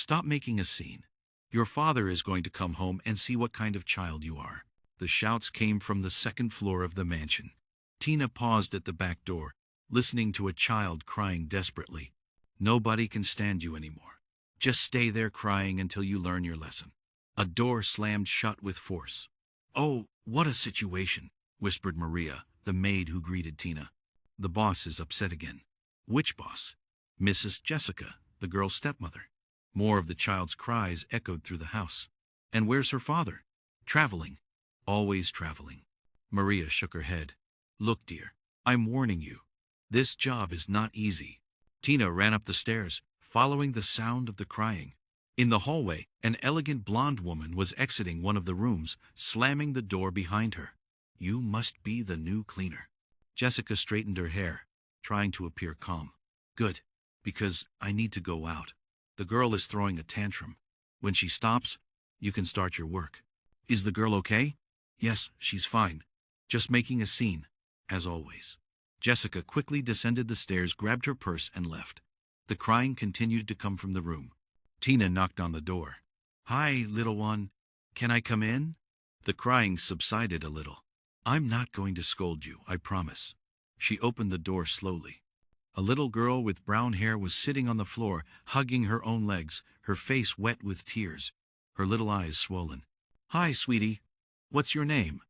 Stop making a scene. Your father is going to come home and see what kind of child you are. The shouts came from the second floor of the mansion. Tina paused at the back door, listening to a child crying desperately. Nobody can stand you anymore. Just stay there crying until you learn your lesson. A door slammed shut with force. Oh, what a situation, whispered Maria, the maid who greeted Tina. The boss is upset again. Which boss? Mrs. Jessica, the girl's stepmother. More of the child's cries echoed through the house. And where's her father? Traveling. Always traveling. Maria shook her head. Look, dear, I'm warning you. This job is not easy. Tina ran up the stairs, following the sound of the crying. In the hallway, an elegant blonde woman was exiting one of the rooms, slamming the door behind her. You must be the new cleaner. Jessica straightened her hair, trying to appear calm. Good, because I need to go out. The girl is throwing a tantrum. When she stops, you can start your work. Is the girl okay? Yes, she's fine. Just making a scene, as always. Jessica quickly descended the stairs, grabbed her purse, and left. The crying continued to come from the room. Tina knocked on the door. Hi, little one. Can I come in? The crying subsided a little. I'm not going to scold you, I promise. She opened the door slowly. A little girl with brown hair was sitting on the floor, hugging her own legs, her face wet with tears, her little eyes swollen. Hi, sweetie. What's your name?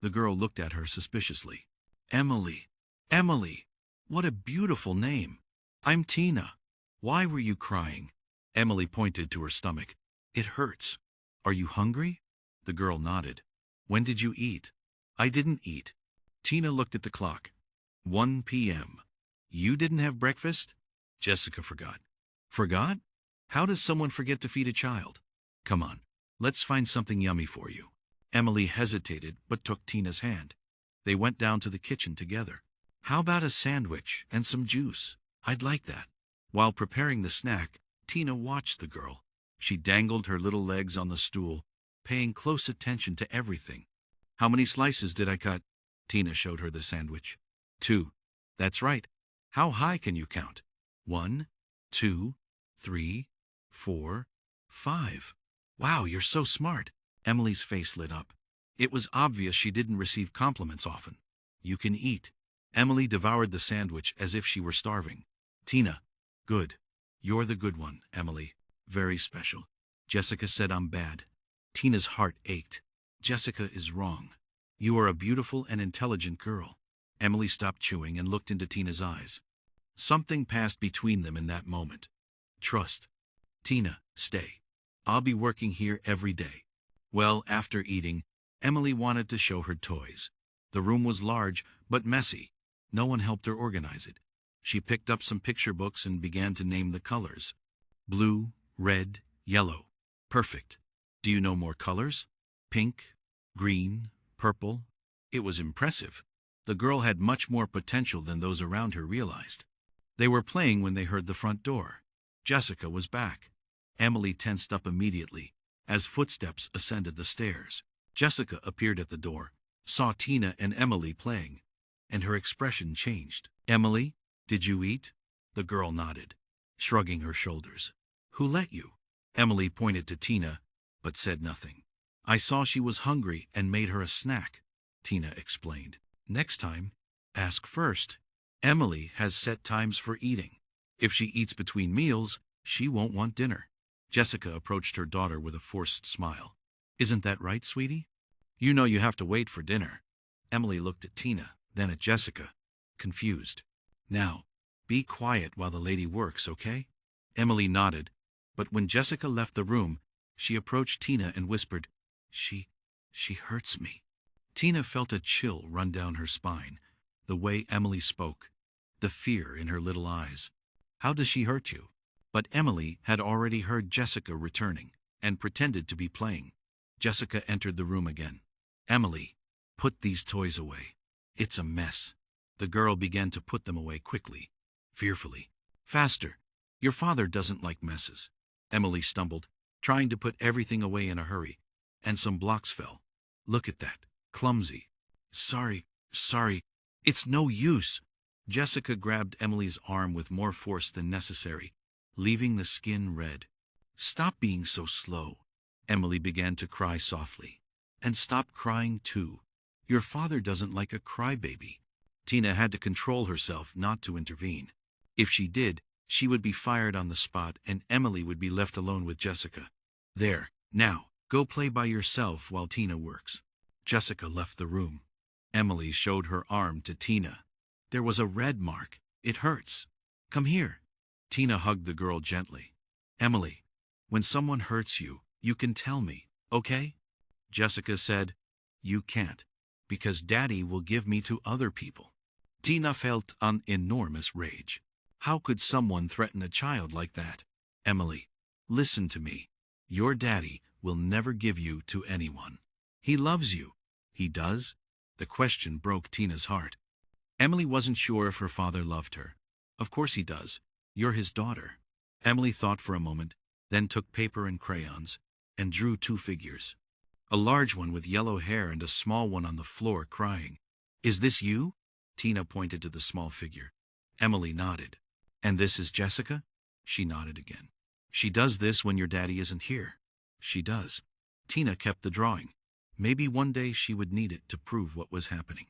The girl looked at her suspiciously. Emily. Emily. What a beautiful name. I'm Tina. Why were you crying? Emily pointed to her stomach. It hurts. Are you hungry? The girl nodded. When did you eat? I didn't eat. Tina looked at the clock. 1 p.m. You didn't have breakfast? Jessica forgot. Forgot? How does someone forget to feed a child? Come on, let's find something yummy for you. Emily hesitated but took Tina's hand. They went down to the kitchen together. How about a sandwich and some juice? I'd like that. While preparing the snack, Tina watched the girl. She dangled her little legs on the stool, paying close attention to everything. How many slices did I cut? Tina showed her the sandwich. 2. That's right. How high can you count? 1, 2, 3, 4, 5. Wow, you're so smart. Emily's face lit up. It was obvious she didn't receive compliments often. You can eat. Emily devoured the sandwich as if she were starving. Tina. Good. You're the good one, Emily. Very special. Jessica said I'm bad. Tina's heart ached. Jessica is wrong. You are a beautiful and intelligent girl. Emily stopped chewing and looked into Tina's eyes. Something passed between them in that moment. Trust. Tina, stay. I'll be working here every day. Well, after eating, Emily wanted to show her toys. The room was large, but messy. No one helped her organize it. She picked up some picture books and began to name the colors. Blue, red, yellow. Perfect. Do you know more colors? Pink, green, purple. It was impressive. The girl had much more potential than those around her realized. They were playing when they heard the front door. Jessica was back. Emily tensed up immediately as footsteps ascended the stairs. Jessica appeared at the door, saw Tina and Emily playing, and her expression changed. Emily, did you eat? The girl nodded, shrugging her shoulders. Who let you? Emily pointed to Tina, but said nothing. I saw she was hungry and made her a snack, Tina explained. Next time, ask first. Emily has set times for eating. If she eats between meals, she won't want dinner. Jessica approached her daughter with a forced smile. Isn't that right, sweetie? You know you have to wait for dinner. Emily looked at Tina, then at Jessica, confused. Now, be quiet while the lady works, okay? Emily nodded, but when Jessica left the room, she approached Tina and whispered, She hurts me. Tina felt a chill run down her spine, the way Emily spoke, the fear in her little eyes. How does she hurt you? But Emily had already heard Jessica returning and pretended to be playing. Jessica entered the room again. Emily, put these toys away. It's a mess. The girl began to put them away quickly, fearfully. Faster. Your father doesn't like messes. Emily stumbled, trying to put everything away in a hurry, and some blocks fell. Look at that. Clumsy. Sorry. It's no use. Jessica grabbed Emily's arm with more force than necessary, leaving the skin red. Stop being so slow. Emily began to cry softly. And stop crying too. Your father doesn't like a crybaby. Tina had to control herself not to intervene. If she did, she would be fired on the spot and Emily would be left alone with Jessica. There, now, go play by yourself while Tina works. Jessica left the room. Emily showed her arm to Tina. There was a red mark. It hurts. Come here. Tina hugged the girl gently. Emily, when someone hurts you, you can tell me, okay? Jessica said, you can't, because Daddy will give me to other people. Tina felt an enormous rage. How could someone threaten a child like that? Emily, listen to me. Your daddy will never give you to anyone. He loves you. He does? The question broke Tina's heart. Emily wasn't sure if her father loved her. Of course he does. You're his daughter. Emily thought for a moment, then took paper and crayons, and drew two figures. A large one with yellow hair and a small one on the floor crying. Is this you? Tina pointed to the small figure. Emily nodded. And this is Jessica? She nodded again. She does this when your daddy isn't here. She does. Tina kept the drawing. Maybe one day she would need it to prove what was happening.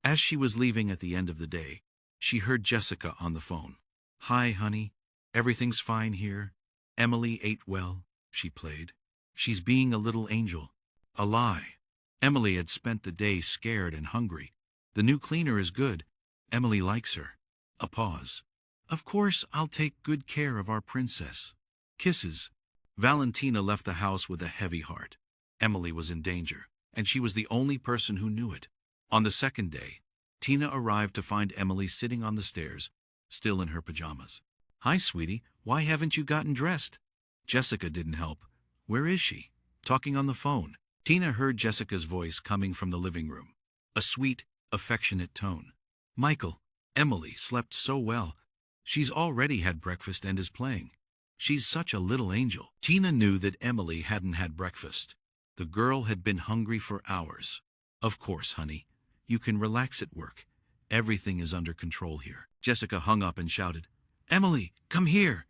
As she was leaving at the end of the day, she heard Jessica on the phone. Hi, honey. Everything's fine here. Emily ate well. She played. She's being a little angel. A lie. Emily had spent the day scared and hungry. The new cleaner is good. Emily likes her. A pause. Of course, I'll take good care of our princess. Kisses. Valentina left the house with a heavy heart. Emily was in danger, and she was the only person who knew it. On the second day, Tina arrived to find Emily sitting on the stairs, still in her pajamas. Hi, sweetie. Why haven't you gotten dressed? Jessica didn't help. Where is she? Talking on the phone. Tina heard Jessica's voice coming from the living room. A sweet, affectionate tone. Michael, Emily slept so well. She's already had breakfast and is playing. She's such a little angel. Tina knew that Emily hadn't had breakfast. The girl had been hungry for hours. Of course, honey. You can relax at work. Everything is under control here. Jessica hung up and shouted, Emily, come here.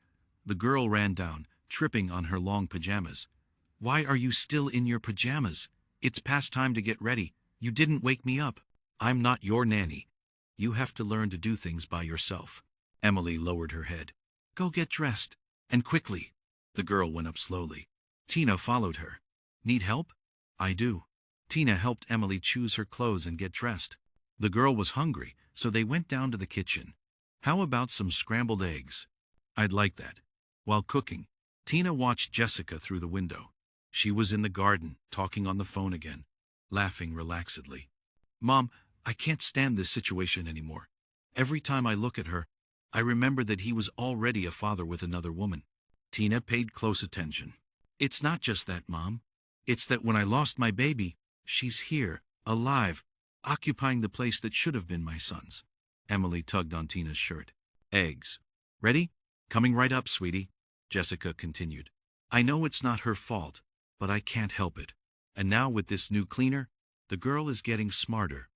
The girl ran down, tripping on her long pajamas. Why are you still in your pajamas? It's past time to get ready. You didn't wake me up. I'm not your nanny. You have to learn to do things by yourself. Emily lowered her head. Go get dressed. And quickly. The girl went up slowly. Tina followed her. Need help? I do. Tina helped Emily choose her clothes and get dressed. The girl was hungry, so they went down to the kitchen. How about some scrambled eggs? I'd like that. While cooking, Tina watched Jessica through the window. She was in the garden, talking on the phone again, laughing relaxedly. Mom, I can't stand this situation anymore. Every time I look at her, I remember that he was already a father with another woman. Tina paid close attention. It's not just that, Mom. It's that when I lost my baby, she's here, alive, occupying the place that should have been my son's. Emily tugged on Tina's shirt. Eggs. Ready? Coming right up, sweetie. Jessica continued. I know it's not her fault, but I can't help it. And now with this new cleaner, the girl is getting smarter.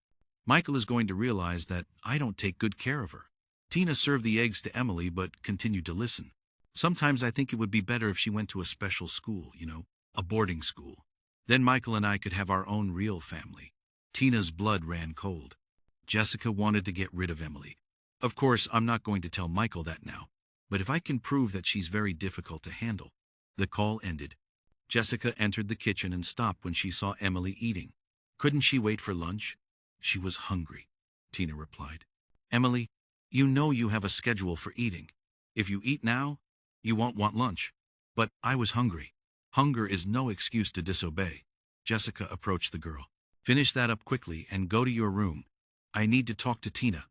Michael is going to realize that I don't take good care of her. Tina served the eggs to Emily but continued to listen. Sometimes I think it would be better if she went to a special school, a boarding school. Then Michael and I could have our own real family. Tina's blood ran cold. Jessica wanted to get rid of Emily. Of course, I'm not going to tell Michael that now, but if I can prove that she's very difficult to handle. The call ended. Jessica entered the kitchen and stopped when she saw Emily eating. Couldn't she wait for lunch? She was hungry, Tina replied. Emily, you know you have a schedule for eating. If you eat now, you won't want lunch. But I was hungry. Hunger is no excuse to disobey. Jessica approached the girl. Finish that up quickly and go to your room. I need to talk to Tina.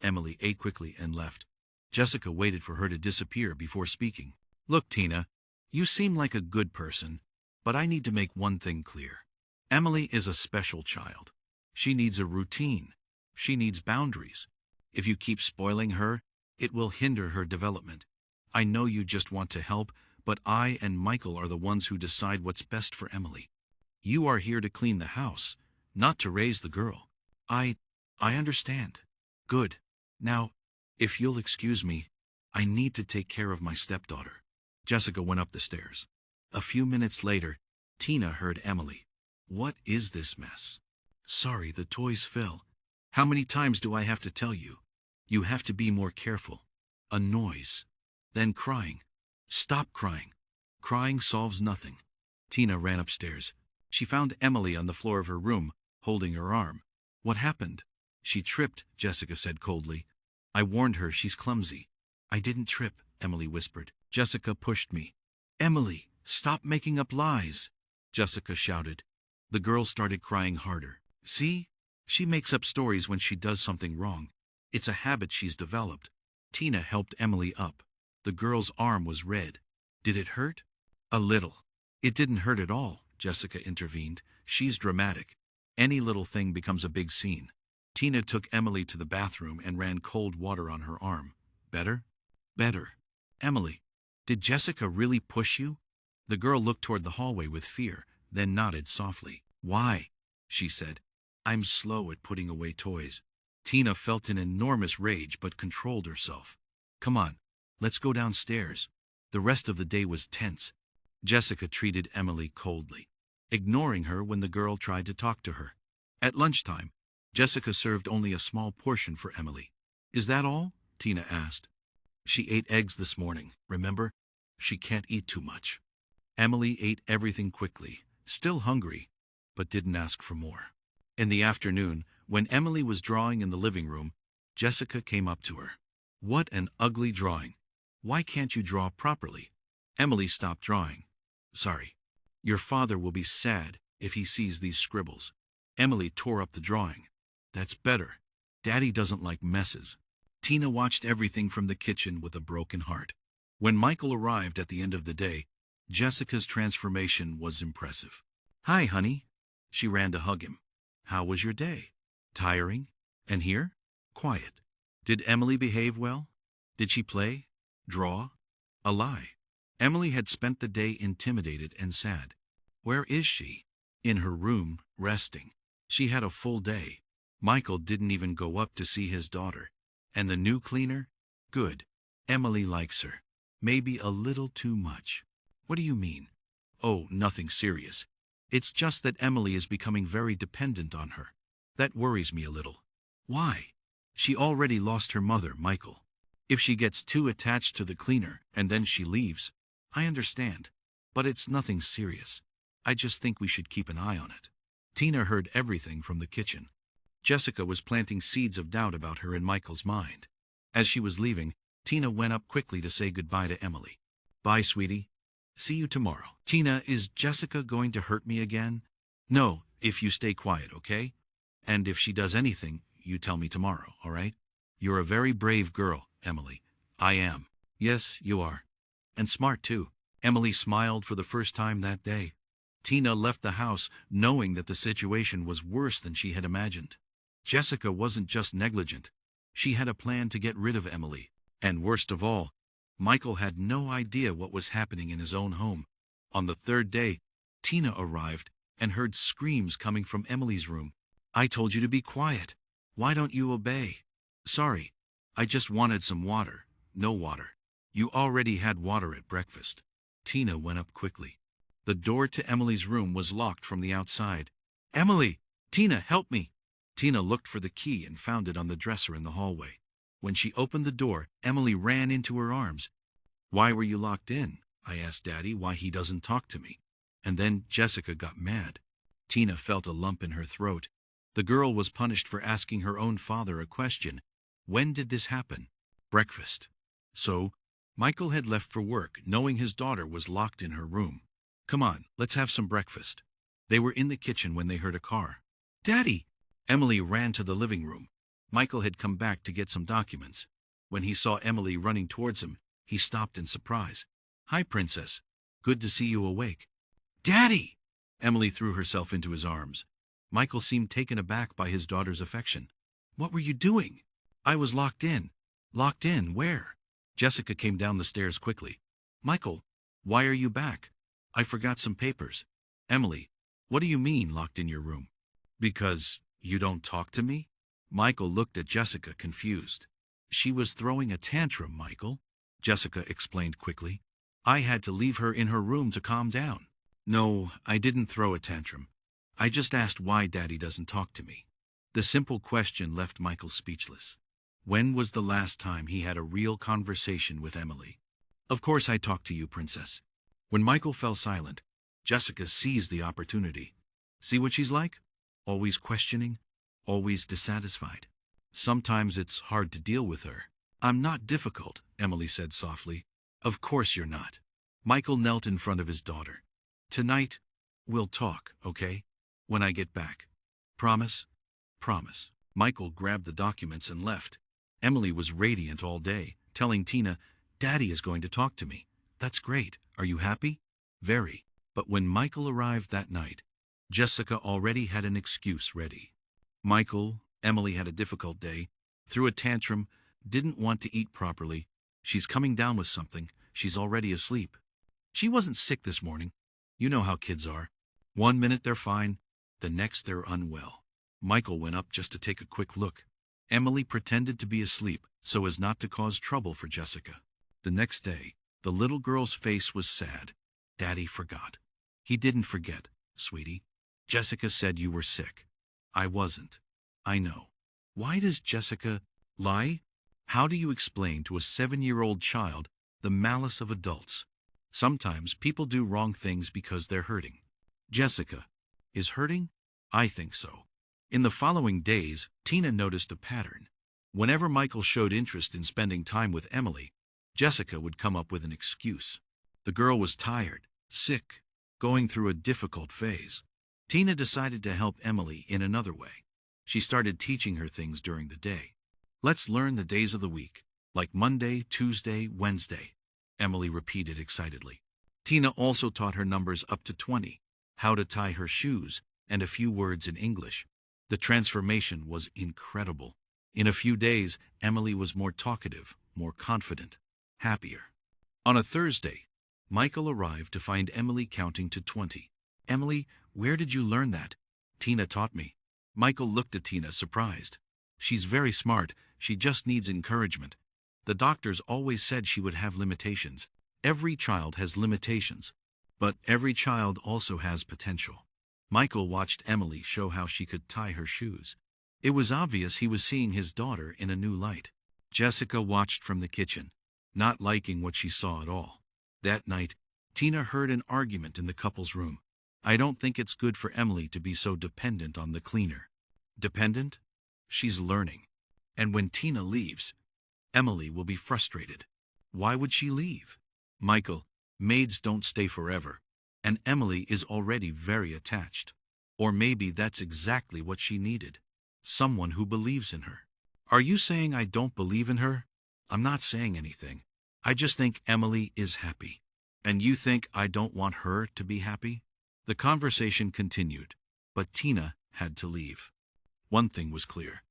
Emily ate quickly and left. Jessica waited for her to disappear before speaking. Look, Tina, you seem like a good person, but I need to make one thing clear. Emily is a special child. She needs a routine. She needs boundaries. If you keep spoiling her, it will hinder her development. I know you just want to help, but I and Michael are the ones who decide what's best for Emily. You are here to clean the house, not to raise the girl. I understand. Good. Now, if you'll excuse me, I need to take care of my stepdaughter. Jessica went up the stairs. A few minutes later, Tina heard Emily. What is this mess? Sorry, the toys fell. How many times do I have to tell you? You have to be more careful. A noise. Then crying. Stop crying. Crying solves nothing. Tina ran upstairs. She found Emily on the floor of her room, holding her arm. What happened? She tripped, Jessica said coldly. I warned her she's clumsy. I didn't trip, Emily whispered. Jessica pushed me. Emily, stop making up lies, Jessica shouted. The girl started crying harder. See? She makes up stories when she does something wrong. It's a habit she's developed. Tina helped Emily up. The girl's arm was red. Did it hurt? A little. It didn't hurt at all, Jessica intervened. She's dramatic. Any little thing becomes a big scene. Tina took Emily to the bathroom and ran cold water on her arm. Better? Better. Emily, did Jessica really push you? The girl looked toward the hallway with fear, then nodded softly. Why? She said. I'm slow at putting away toys. Tina felt an enormous rage but controlled herself. Come on, let's go downstairs. The rest of the day was tense. Jessica treated Emily coldly, ignoring her when the girl tried to talk to her. At lunchtime, Jessica served only a small portion for Emily. Is that all? Tina asked. She ate eggs this morning, remember? She can't eat too much. Emily ate everything quickly, still hungry, but didn't ask for more. In the afternoon, when Emily was drawing in the living room, Jessica came up to her. What an ugly drawing. Why can't you draw properly? Emily stopped drawing. Sorry. Your father will be sad if he sees these scribbles. Emily tore up the drawing. That's better. Daddy doesn't like messes. Tina watched everything from the kitchen with a broken heart. When Michael arrived at the end of the day, Jessica's transformation was impressive. Hi, honey. She ran to hug him. How was your day? Tiring? And here? Quiet. Did Emily behave well? Did she play? Draw? A lie. Emily had spent the day intimidated and sad. Where is she? In her room, resting. She had a full day. Michael didn't even go up to see his daughter. And the new cleaner? Good. Emily likes her. Maybe a little too much. What do you mean? Oh, nothing serious. It's just that Emily is becoming very dependent on her. That worries me a little. Why? She already lost her mother, Michael. If she gets too attached to the cleaner and then she leaves, I understand. But it's nothing serious. I just think we should keep an eye on it. Tina heard everything from the kitchen. Jessica was planting seeds of doubt about her in Michael's mind. As she was leaving, Tina went up quickly to say goodbye to Emily. Bye, sweetie. See you tomorrow. Tina, is Jessica going to hurt me again? No, if you stay quiet, okay? And if she does anything, you tell me tomorrow, all right? You're a very brave girl, Emily. I am. Yes, you are. And smart, too. Emily smiled for the first time that day. Tina left the house knowing that the situation was worse than she had imagined. Jessica wasn't just negligent. She had a plan to get rid of Emily. And worst of all, Michael had no idea what was happening in his own home. On the third day, Tina arrived and heard screams coming from Emily's room. I told you to be quiet. Why don't you obey? Sorry, I just wanted some water. No water. You already had water at breakfast. Tina went up quickly. The door to Emily's room was locked from the outside. Emily! Tina, help me! Tina looked for the key and found it on the dresser in the hallway. When she opened the door, Emily ran into her arms. Why were you locked in? I asked Daddy why he doesn't talk to me. And then Jessica got mad. Tina felt a lump in her throat. The girl was punished for asking her own father a question. When did this happen? Breakfast. So, Michael had left for work, knowing his daughter was locked in her room. Come on, let's have some breakfast. They were in the kitchen when they heard a car. Daddy! Emily ran to the living room. Michael had come back to get some documents. When he saw Emily running towards him, he stopped in surprise. Hi, Princess. Good to see you awake. Daddy! Emily threw herself into his arms. Michael seemed taken aback by his daughter's affection. What were you doing? I was locked in. Locked in? Where? Jessica came down the stairs quickly. Michael, why are you back? I forgot some papers. Emily, what do you mean locked in your room? Because you don't talk to me? Michael looked at Jessica confused. She was throwing a tantrum, Michael, Jessica explained quickly. I had to leave her in her room to calm down. No, I didn't throw a tantrum. I just asked why Daddy doesn't talk to me. The simple question left Michael speechless. When was the last time he had a real conversation with Emily? Of course I talked to you, Princess. When Michael fell silent, Jessica seized the opportunity. See what she's like? Always questioning, always dissatisfied. Sometimes it's hard to deal with her. I'm not difficult, Emily said softly. Of course you're not. Michael knelt in front of his daughter. Tonight, we'll talk, okay? When I get back. Promise? Promise. Michael grabbed the documents and left. Emily was radiant all day, telling Tina, Daddy is going to talk to me. That's great. Are you happy? Very. But when Michael arrived that night, Jessica already had an excuse ready. Michael, Emily had a difficult day, threw a tantrum, didn't want to eat properly. She's coming down with something. She's already asleep. She wasn't sick this morning. You know how kids are. 1 minute they're fine, the next they're unwell. Michael went up just to take a quick look. Emily pretended to be asleep so as not to cause trouble for Jessica. The next day, the little girl's face was sad. Daddy forgot. He didn't forget, sweetie. Jessica said you were sick. I wasn't. I know. Why does Jessica lie? How do you explain to a 7-year-old child the malice of adults? Sometimes people do wrong things because they're hurting. Jessica is hurting? I think so. In the following days, Tina noticed a pattern. Whenever Michael showed interest in spending time with Emily, Jessica would come up with an excuse. The girl was tired, sick, going through a difficult phase. Tina decided to help Emily in another way. She started teaching her things during the day. Let's learn the days of the week, like Monday, Tuesday, Wednesday, Emily repeated excitedly. Tina also taught her numbers up to 20, how to tie her shoes, and a few words in English. The transformation was incredible. In a few days, Emily was more talkative, more confident, happier. On a Thursday, Michael arrived to find Emily counting to 20. Emily, where did you learn that? Tina taught me. Michael looked at Tina, surprised. She's very smart, she just needs encouragement. The doctors always said she would have limitations. Every child has limitations, but every child also has potential. Michael watched Emily show how she could tie her shoes. It was obvious he was seeing his daughter in a new light. Jessica watched from the kitchen, not liking what she saw at all. That night, Tina heard an argument in the couple's room. I don't think it's good for Emily to be so dependent on the cleaner. Dependent? She's learning. And when Tina leaves, Emily will be frustrated. Why would she leave? Michael, maids don't stay forever, and Emily is already very attached. Or maybe that's exactly what she needed. Someone who believes in her. Are you saying I don't believe in her? I'm not saying anything. I just think Emily is happy. And you think I don't want her to be happy? The conversation continued, but Tina had to leave. One thing was clear.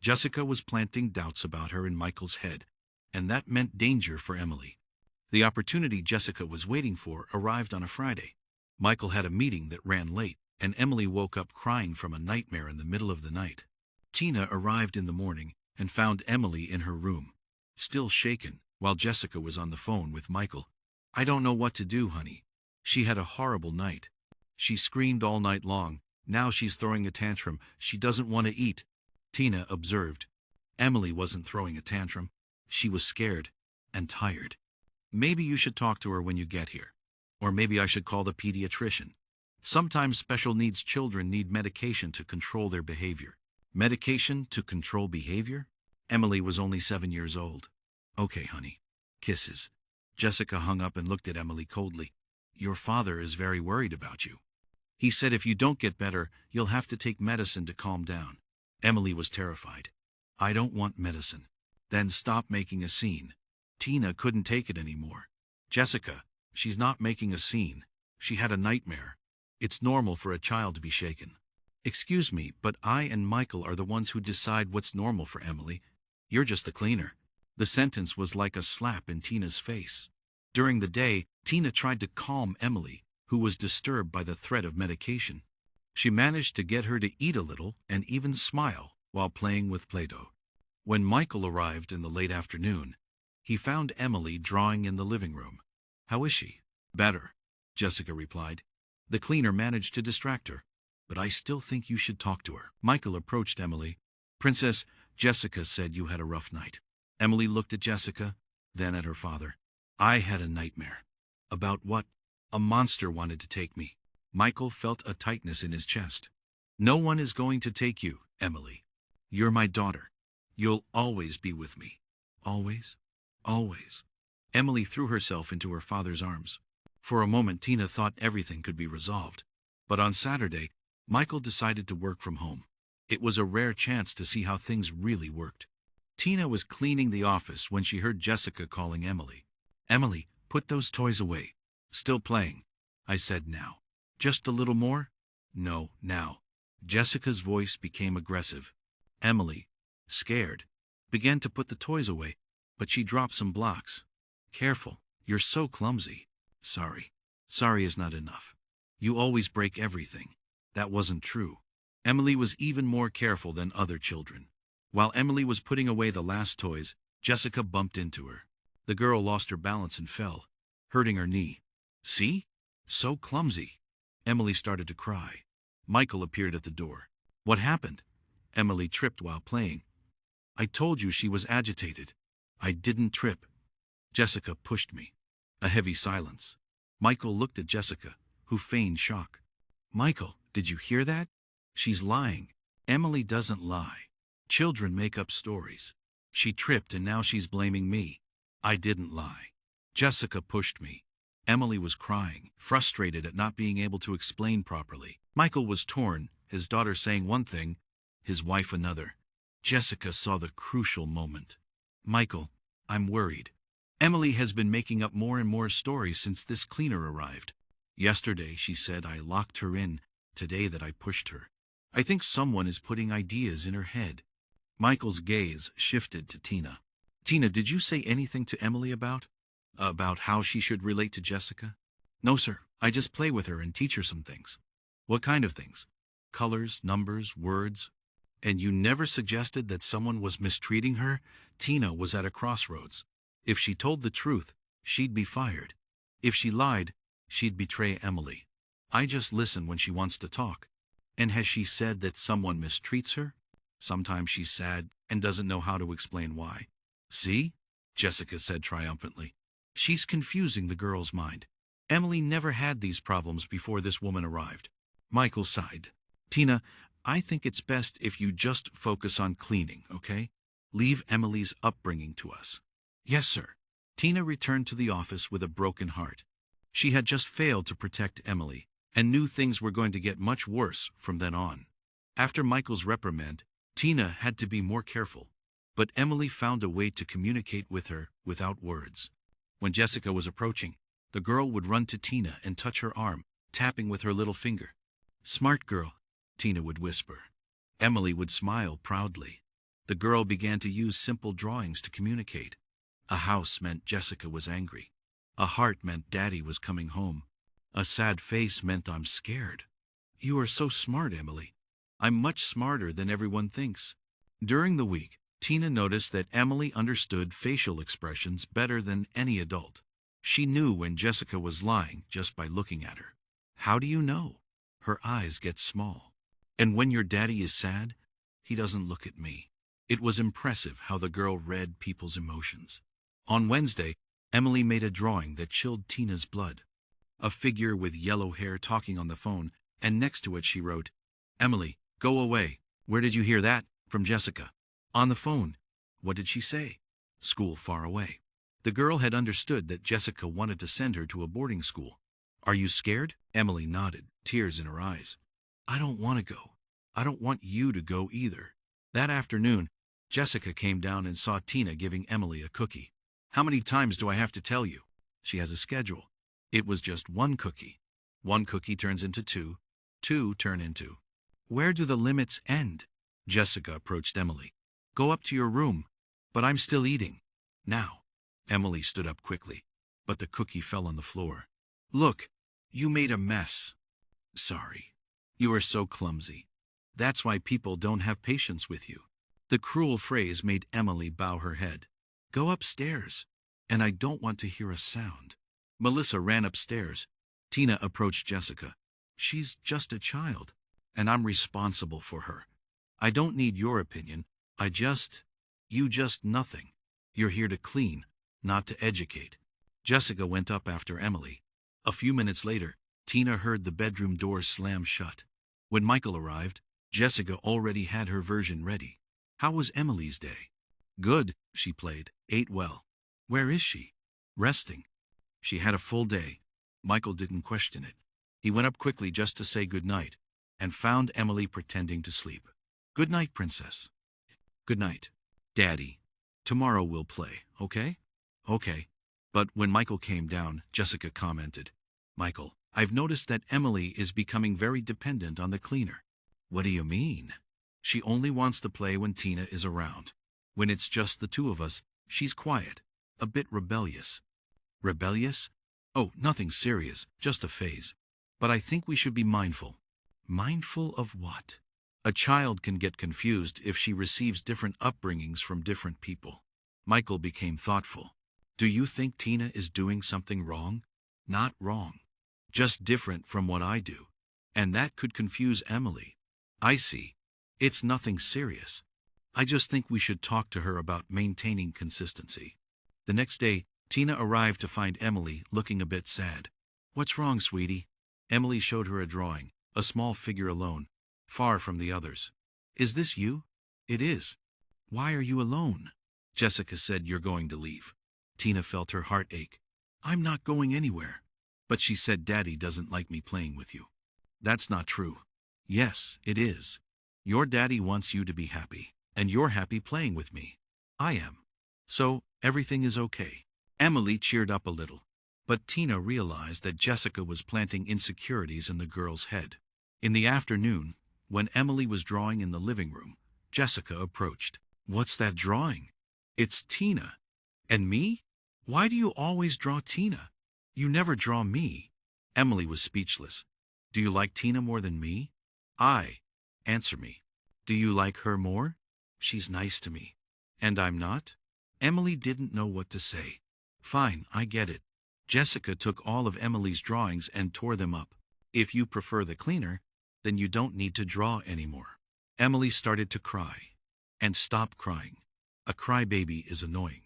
Jessica was planting doubts about her in Michael's head, and that meant danger for Emily. The opportunity Jessica was waiting for arrived on a Friday. Michael had a meeting that ran late, and Emily woke up crying from a nightmare in the middle of the night. Tina arrived in the morning and found Emily in her room, still shaken, while Jessica was on the phone with Michael. I don't know what to do, honey. She had a horrible night. She screamed all night long. Now she's throwing a tantrum. She doesn't want to eat. Tina observed. Emily wasn't throwing a tantrum. She was scared and tired. Maybe you should talk to her when you get here. Or maybe I should call the pediatrician. Sometimes special needs children need medication to control their behavior. Medication to control behavior? Emily was only 7 years old. Okay, honey. Kisses. Jessica hung up and looked at Emily coldly. Your father is very worried about you. He said if you don't get better, you'll have to take medicine to calm down. Emily was terrified. I don't want medicine. Then stop making a scene. Tina couldn't take it anymore. Jessica, she's not making a scene. She had a nightmare. It's normal for a child to be shaken. Excuse me, but I and Michael are the ones who decide what's normal for Emily. You're just the cleaner. The sentence was like a slap in Tina's face. During the day, Tina tried to calm Emily, who was disturbed by the threat of medication. She managed to get her to eat a little and even smile while playing with Play-Doh. When Michael arrived in the late afternoon, he found Emily drawing in the living room. How is she? Better, Jessica replied. The cleaner managed to distract her. But I still think you should talk to her. Michael approached Emily. Princess, Jessica said you had a rough night. Emily looked at Jessica, then at her father. I had a nightmare. About what? A monster wanted to take me. Michael felt a tightness in his chest. No one is going to take you, Emily. You're my daughter. You'll always be with me. Always? Always. Emily threw herself into her father's arms. For a moment Tina thought everything could be resolved. But on Saturday, Michael decided to work from home. It was a rare chance to see how things really worked. Tina was cleaning the office when she heard Jessica calling Emily. Emily, put those toys away. Still playing. I said now. Just a little more? No, now. Jessica's voice became aggressive. Emily, scared, began to put the toys away, but she dropped some blocks. Careful, you're so clumsy. Sorry. Sorry is not enough. You always break everything. That wasn't true. Emily was even more careful than other children. While Emily was putting away the last toys, Jessica bumped into her. The girl lost her balance and fell, hurting her knee. See? So clumsy. Emily started to cry. Michael appeared at the door. What happened? Emily tripped while playing. I told you she was agitated. I didn't trip. Jessica pushed me. A heavy silence. Michael looked at Jessica, who feigned shock. Michael, did you hear that? She's lying. Emily doesn't lie. Children make up stories. She tripped and now she's blaming me. I didn't lie. Jessica pushed me. Emily was crying, frustrated at not being able to explain properly. Michael was torn, his daughter saying one thing, his wife another. Jessica saw the crucial moment. Michael, I'm worried. Emily has been making up more and more stories since this cleaner arrived. Yesterday she said I locked her in, today that I pushed her. I think someone is putting ideas in her head. Michael's gaze shifted to Tina. Tina, did you say anything to Emily about how she should relate to Jessica? No, sir. I just play with her and teach her some things. What kind of things? Colors, numbers, words. And you never suggested that someone was mistreating her? Tina was at a crossroads. If she told the truth, she'd be fired. If she lied, she'd betray Emily. I just listen when she wants to talk. And has she said that someone mistreats her? Sometimes she's sad and doesn't know how to explain why. See? Jessica said triumphantly. She's confusing the girl's mind. Emily never had these problems before this woman arrived. Michael sighed. Tina, I think it's best if you just focus on cleaning, okay? Leave Emily's upbringing to us. Yes, sir. Tina returned to the office with a broken heart. She had just failed to protect Emily and knew things were going to get much worse from then on. After Michael's reprimand, Tina had to be more careful, but Emily found a way to communicate with her without words. When Jessica was approaching, the girl would run to Tina and touch her arm, tapping with her little finger. Smart girl, Tina would whisper. Emily would smile proudly. The girl began to use simple drawings to communicate. A house meant Jessica was angry. A heart meant Daddy was coming home. A sad face meant I'm scared. You are so smart, Emily. I'm much smarter than everyone thinks. During the week, Tina noticed that Emily understood facial expressions better than any adult. She knew when Jessica was lying just by looking at her. How do you know? Her eyes get small. And when your daddy is sad, he doesn't look at me. It was impressive how the girl read people's emotions. On Wednesday, Emily made a drawing that chilled Tina's blood. A figure with yellow hair talking on the phone, and next to it she wrote, Emily, go away. Where did you hear that? From Jessica. On the phone. What did she say? School far away. The girl had understood that Jessica wanted to send her to a boarding school. Are you scared? Emily nodded, tears in her eyes. I don't want to go. I don't want you to go either. That afternoon, Jessica came down and saw Tina giving Emily a cookie. How many times do I have to tell you? She has a schedule. It was just one cookie. One cookie turns into two. Two turn into. Where do the limits end? Jessica approached Emily. Go up to your room. But I'm still eating. Now. Emily stood up quickly, but the cookie fell on the floor. Look, you made a mess. Sorry. You are so clumsy. That's why people don't have patience with you. The cruel phrase made Emily bow her head. Go upstairs, and I don't want to hear a sound. Melissa ran upstairs. Tina approached Jessica. She's just a child, and I'm responsible for her. I don't need your opinion. You just nothing. You're here to clean, not to educate. Jessica went up after Emily. A few minutes later, Tina heard the bedroom door slam shut. When Michael arrived, Jessica already had her version ready. How was Emily's day? Good, she played, ate well. Where is she? Resting. She had a full day. Michael didn't question it. He went up quickly just to say good night, and found Emily pretending to sleep. Good night, princess. Good night, Daddy. Tomorrow we'll play, okay? Okay. But when Michael came down, Jessica commented, Michael, I've noticed that Emily is becoming very dependent on the cleaner. What do you mean? She only wants to play when Tina is around. When it's just the two of us, she's quiet, a bit rebellious. Rebellious? Oh, nothing serious, just a phase. But I think we should be mindful. Mindful of what? A child can get confused if she receives different upbringings from different people. Michael became thoughtful. Do you think Tina is doing something wrong? Not wrong. Just different from what I do. And that could confuse Emily. I see. It's nothing serious. I just think we should talk to her about maintaining consistency. The next day, Tina arrived to find Emily looking a bit sad. What's wrong, sweetie? Emily showed her a drawing, a small figure alone, far from the others. Is this you? It is. Why are you alone? Jessica said you're going to leave. Tina felt her heart ache. I'm not going anywhere. But she said Daddy doesn't like me playing with you. That's not true. Yes, it is. Your daddy wants you to be happy, and you're happy playing with me. I am. So, everything is okay. Emily cheered up a little. But Tina realized that Jessica was planting insecurities in the girl's head. In the afternoon, when Emily was drawing in the living room, Jessica approached. What's that drawing? It's Tina. And me? Why do you always draw Tina? You never draw me. Emily was speechless. Do you like Tina more than me? Answer me. Do you like her more? She's nice to me. And I'm not? Emily didn't know what to say. Fine, I get it. Jessica took all of Emily's drawings and tore them up. If you prefer the cleaner, then you don't need to draw anymore. Emily started to cry. And stop crying. A crybaby is annoying.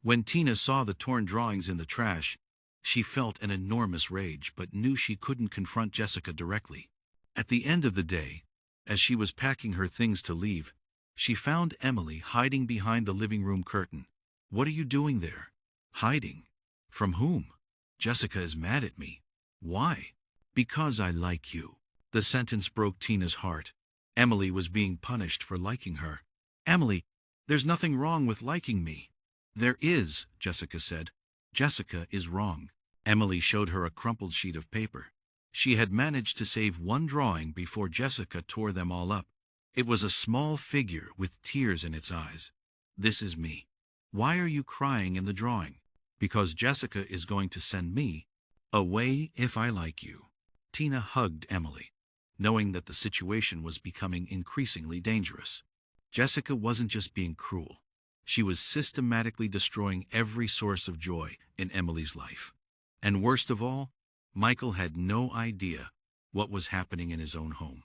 When Tina saw the torn drawings in the trash, she felt an enormous rage but knew she couldn't confront Jessica directly. At the end of the day, as she was packing her things to leave, she found Emily hiding behind the living room curtain. What are you doing there? Hiding. From whom? Jessica is mad at me. Why? Because I like you. The sentence broke Tina's heart. Emily was being punished for liking her. Emily, there's nothing wrong with liking me. There is, Jessica said. Jessica is wrong. Emily showed her a crumpled sheet of paper. She had managed to save one drawing before Jessica tore them all up. It was a small figure with tears in its eyes. This is me. Why are you crying in the drawing? Because Jessica is going to send me away if I like you. Tina hugged Emily, knowing that the situation was becoming increasingly dangerous. Jessica wasn't just being cruel. She was systematically destroying every source of joy in Emily's life. And worst of all, Michael had no idea what was happening in his own home.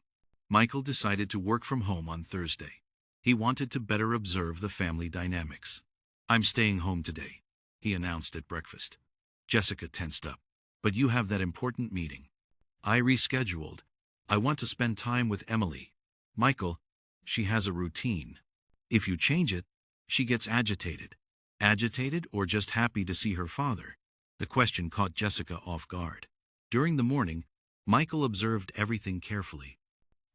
Michael decided to work from home on Thursday. He wanted to better observe the family dynamics. I'm staying home today, he announced at breakfast. Jessica tensed up. But you have that important meeting. I rescheduled. I want to spend time with Emily. Michael, she has a routine. If you change it, she gets agitated. Agitated or just happy to see her father? The question caught Jessica off guard. During the morning, Michael observed everything carefully.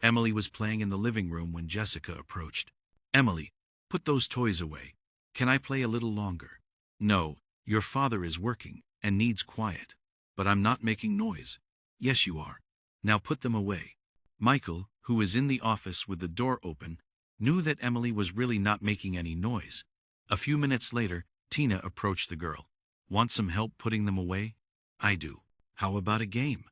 Emily was playing in the living room when Jessica approached. Emily, put those toys away. Can I play a little longer? No, your father is working and needs quiet. But I'm not making noise. Yes, you are. Now put them away. Michael, who was in the office with the door open, knew that Emily was really not making any noise. A few minutes later, Tina approached the girl. Want some help putting them away? I do. How about a game?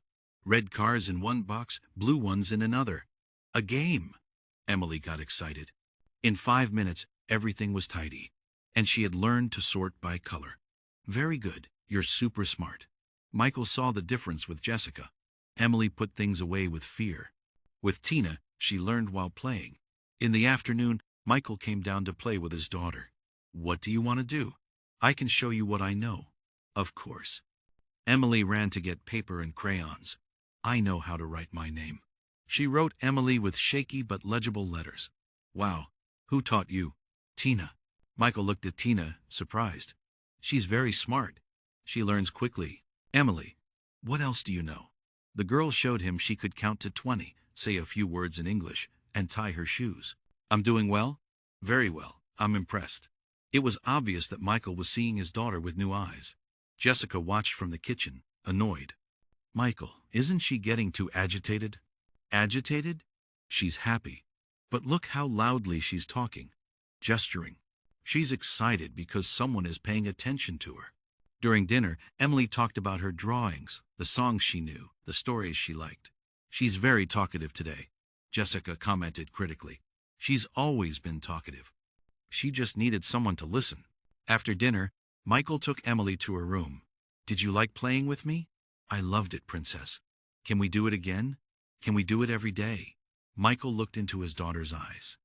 Red cars in one box, blue ones in another. A game! Emily got excited. In 5 minutes, everything was tidy, and she had learned to sort by color. Very good, you're super smart. Michael saw the difference with Jessica. Emily put things away with fear. With Tina, she learned while playing. In the afternoon, Michael came down to play with his daughter. What do you want to do? I can show you what I know. Of course. Emily ran to get paper and crayons. I know how to write my name. She wrote Emily with shaky but legible letters. Wow, who taught you? Tina. Michael looked at Tina, surprised. She's very smart. She learns quickly. Emily, what else do you know? The girl showed him she could count to 20, say a few words in English, and tie her shoes. I'm doing well? Very well. I'm impressed. It was obvious that Michael was seeing his daughter with new eyes. Jessica watched from the kitchen, annoyed. Michael, isn't she getting too agitated? Agitated? She's happy. But look how loudly she's talking, gesturing. She's excited because someone is paying attention to her. During dinner, Emily talked about her drawings, the songs she knew, the stories she liked. She's very talkative today, Jessica commented critically. She's always been talkative. She just needed someone to listen. After dinner, Michael took Emily to her room. Did you like playing with me? I loved it, Princess. Can we do it again? Can we do it every day? Michael looked into his daughter's eyes.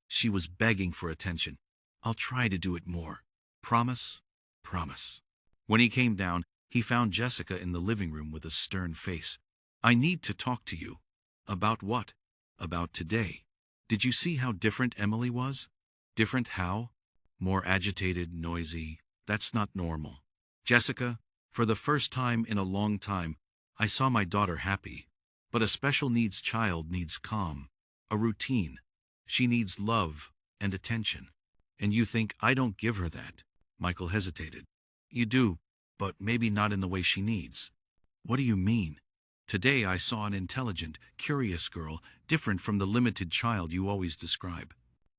She was begging for attention. I'll try to do it more. Promise? Promise. When he came down, he found Jessica in the living room with a stern face. I need to talk to you. About what? About today. Did you see how different Emily was? Different how? More agitated, noisy. That's not normal. Jessica, for the first time in a long time, I saw my daughter happy. But a special needs child needs calm, a routine. She needs love and attention. And you think I don't give her that? Michael hesitated. You do, but maybe not in the way she needs. What do you mean? Today I saw an intelligent, curious girl, different from the limited child you always describe.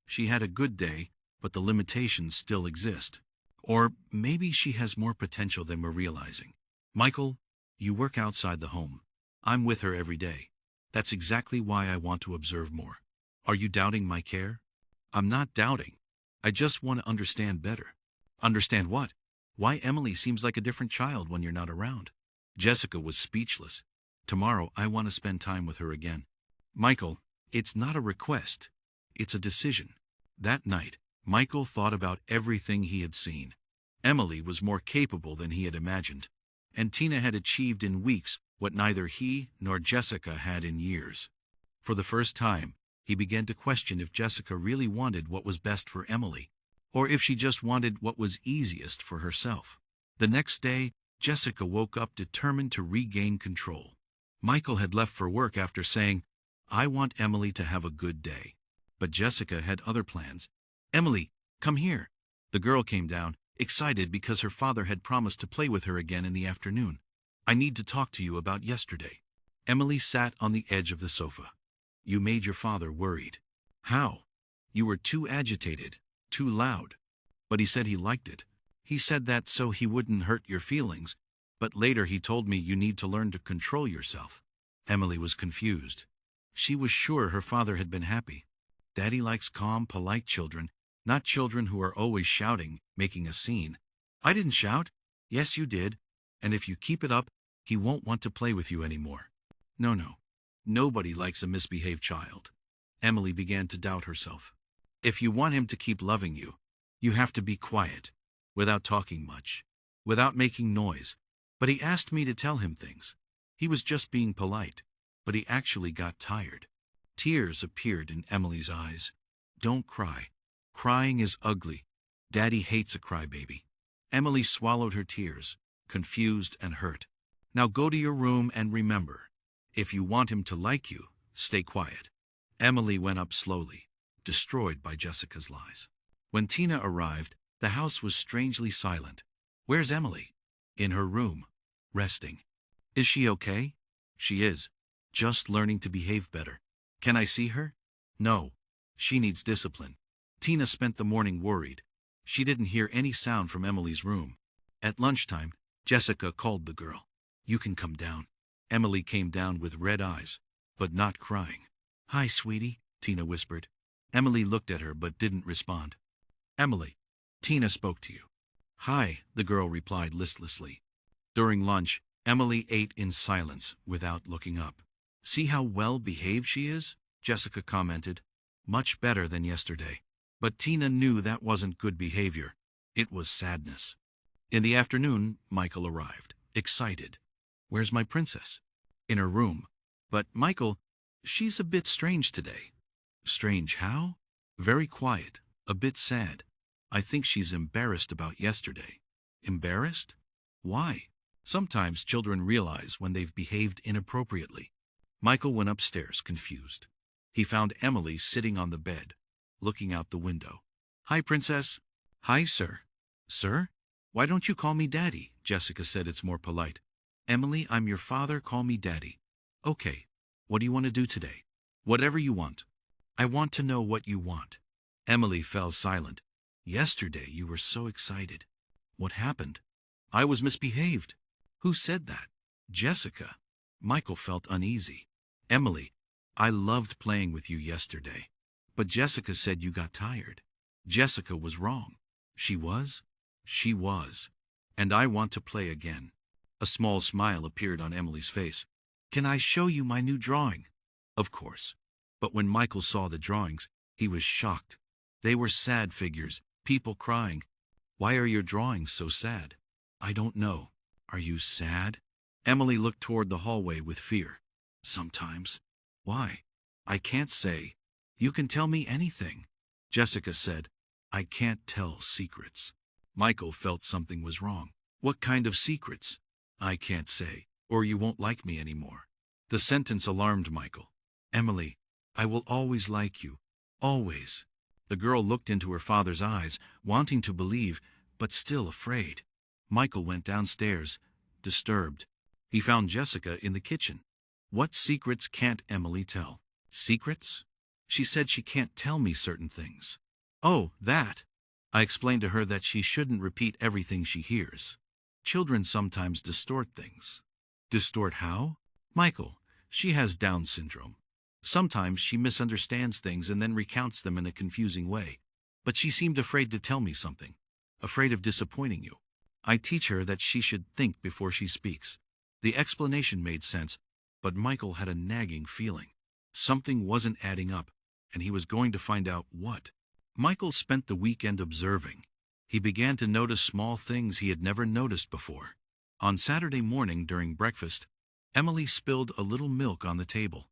She had a good day, but the limitations still exist. Or maybe she has more potential than we're realizing. Michael, you work outside the home. I'm with her every day. That's exactly why I want to observe more. Are you doubting my care? I'm not doubting. I just want to understand better. Understand what? Why Emily seems like a different child when you're not around. Jessica was speechless. Tomorrow I want to spend time with her again. Michael, it's not a request. It's a decision. That night, Michael thought about everything he had seen. Emily was more capable than he had imagined. And Tina had achieved in weeks what neither he nor Jessica had in years. For the first time, he began to question if Jessica really wanted what was best for Emily, or if she just wanted what was easiest for herself. The next day, Jessica woke up determined to regain control. Michael had left for work after saying, I want Emily to have a good day. But Jessica had other plans. Emily, come here. The girl came down, excited because her father had promised to play with her again in the afternoon. I need to talk to you about yesterday. Emily sat on the edge of the sofa. You made your father worried. How? You were too agitated, too loud. But he said he liked it. He said that so he wouldn't hurt your feelings, but later he told me you need to learn to control yourself. Emily was confused. She was sure her father had been happy. Daddy likes calm, polite children, not children who are always shouting, making a scene. I didn't shout. Yes, you did. And if you keep it up, he won't want to play with you anymore. No. Nobody likes a misbehaved child. Emily began to doubt herself. If you want him to keep loving you, you have to be quiet, without talking much, without making noise. But he asked me to tell him things. He was just being polite, but he actually got tired. Tears appeared in Emily's eyes. Don't cry. Crying is ugly. Daddy hates a crybaby. Emily swallowed her tears, confused and hurt. Now go to your room and remember, if you want him to like you, stay quiet. Emily went up slowly, destroyed by Jessica's lies. When Tina arrived, the house was strangely silent. Where's Emily? In her room, resting. Is she okay? She is, just learning to behave better. Can I see her? No. She needs discipline. Tina spent the morning worried. She didn't hear any sound from Emily's room. At lunchtime, Jessica called the girl. You can come down. Emily came down with red eyes, but not crying. Hi, sweetie, Tina whispered. Emily looked at her but didn't respond. Emily, Tina spoke to you. Hi, the girl replied listlessly. During lunch, Emily ate in silence without looking up. See how well behaved she is? Jessica commented. Much better than yesterday. But Tina knew that wasn't good behavior. It was sadness. In the afternoon, Michael arrived, excited. Where's my princess? In her room. But, Michael, she's a bit strange today. Strange how? Very quiet, a bit sad. I think she's embarrassed about yesterday. Embarrassed? Why? Sometimes children realize when they've behaved inappropriately. Michael went upstairs, confused. He found Emily sitting on the bed, looking out the window. Hi, Princess. Hi, sir. Sir? Why don't you call me Daddy? Jessica said it's more polite. Emily, I'm your father, call me Daddy. Okay. What do you want to do today? Whatever you want. I want to know what you want. Emily fell silent. Yesterday you were so excited. What happened? I was misbehaved. Who said that? Jessica. Michael felt uneasy. Emily, I loved playing with you yesterday. But Jessica said you got tired. Jessica was wrong. She was? She was. And I want to play again. A small smile appeared on Emily's face. Can I show you my new drawing? Of course. But when Michael saw the drawings, he was shocked. They were sad figures, people crying. Why are your drawings so sad? I don't know. Are you sad? Emily looked toward the hallway with fear. Sometimes. Why? I can't say. You can tell me anything. Jessica said, I can't tell secrets. Michael felt something was wrong. What kind of secrets? I can't say, or you won't like me anymore. The sentence alarmed Michael. Emily, I will always like you. Always. The girl looked into her father's eyes, wanting to believe, but still afraid. Michael went downstairs, disturbed. He found Jessica in the kitchen. What secrets can't Emily tell? Secrets? She said she can't tell me certain things. Oh, that. I explained to her that she shouldn't repeat everything she hears. Children sometimes distort things. Distort how? Michael, she has Down syndrome. Sometimes she misunderstands things and then recounts them in a confusing way. But she seemed afraid to tell me something. Afraid of disappointing you. I teach her that she should think before she speaks. The explanation made sense, but Michael had a nagging feeling. Something wasn't adding up, and he was going to find out what. Michael spent the weekend observing. He began to notice small things he had never noticed before. On Saturday morning during breakfast, Emily spilled a little milk on the table.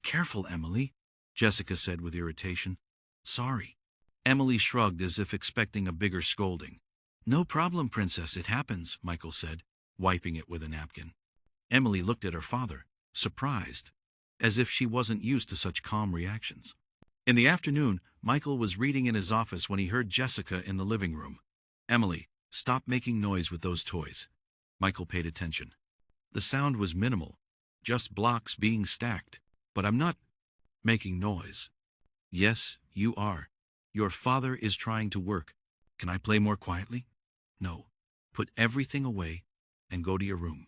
Careful, Emily, Jessica said with irritation. Sorry. Emily shrugged as if expecting a bigger scolding. No problem, Princess, it happens, Michael said, wiping it with a napkin. Emily looked at her father, surprised, as if she wasn't used to such calm reactions. In the afternoon, Michael was reading in his office when he heard Jessica in the living room. Emily, stop making noise with those toys. Michael paid attention. The sound was minimal, just blocks being stacked. But I'm not making noise. Yes, you are. Your father is trying to work. Can I play more quietly? No. Put everything away and go to your room.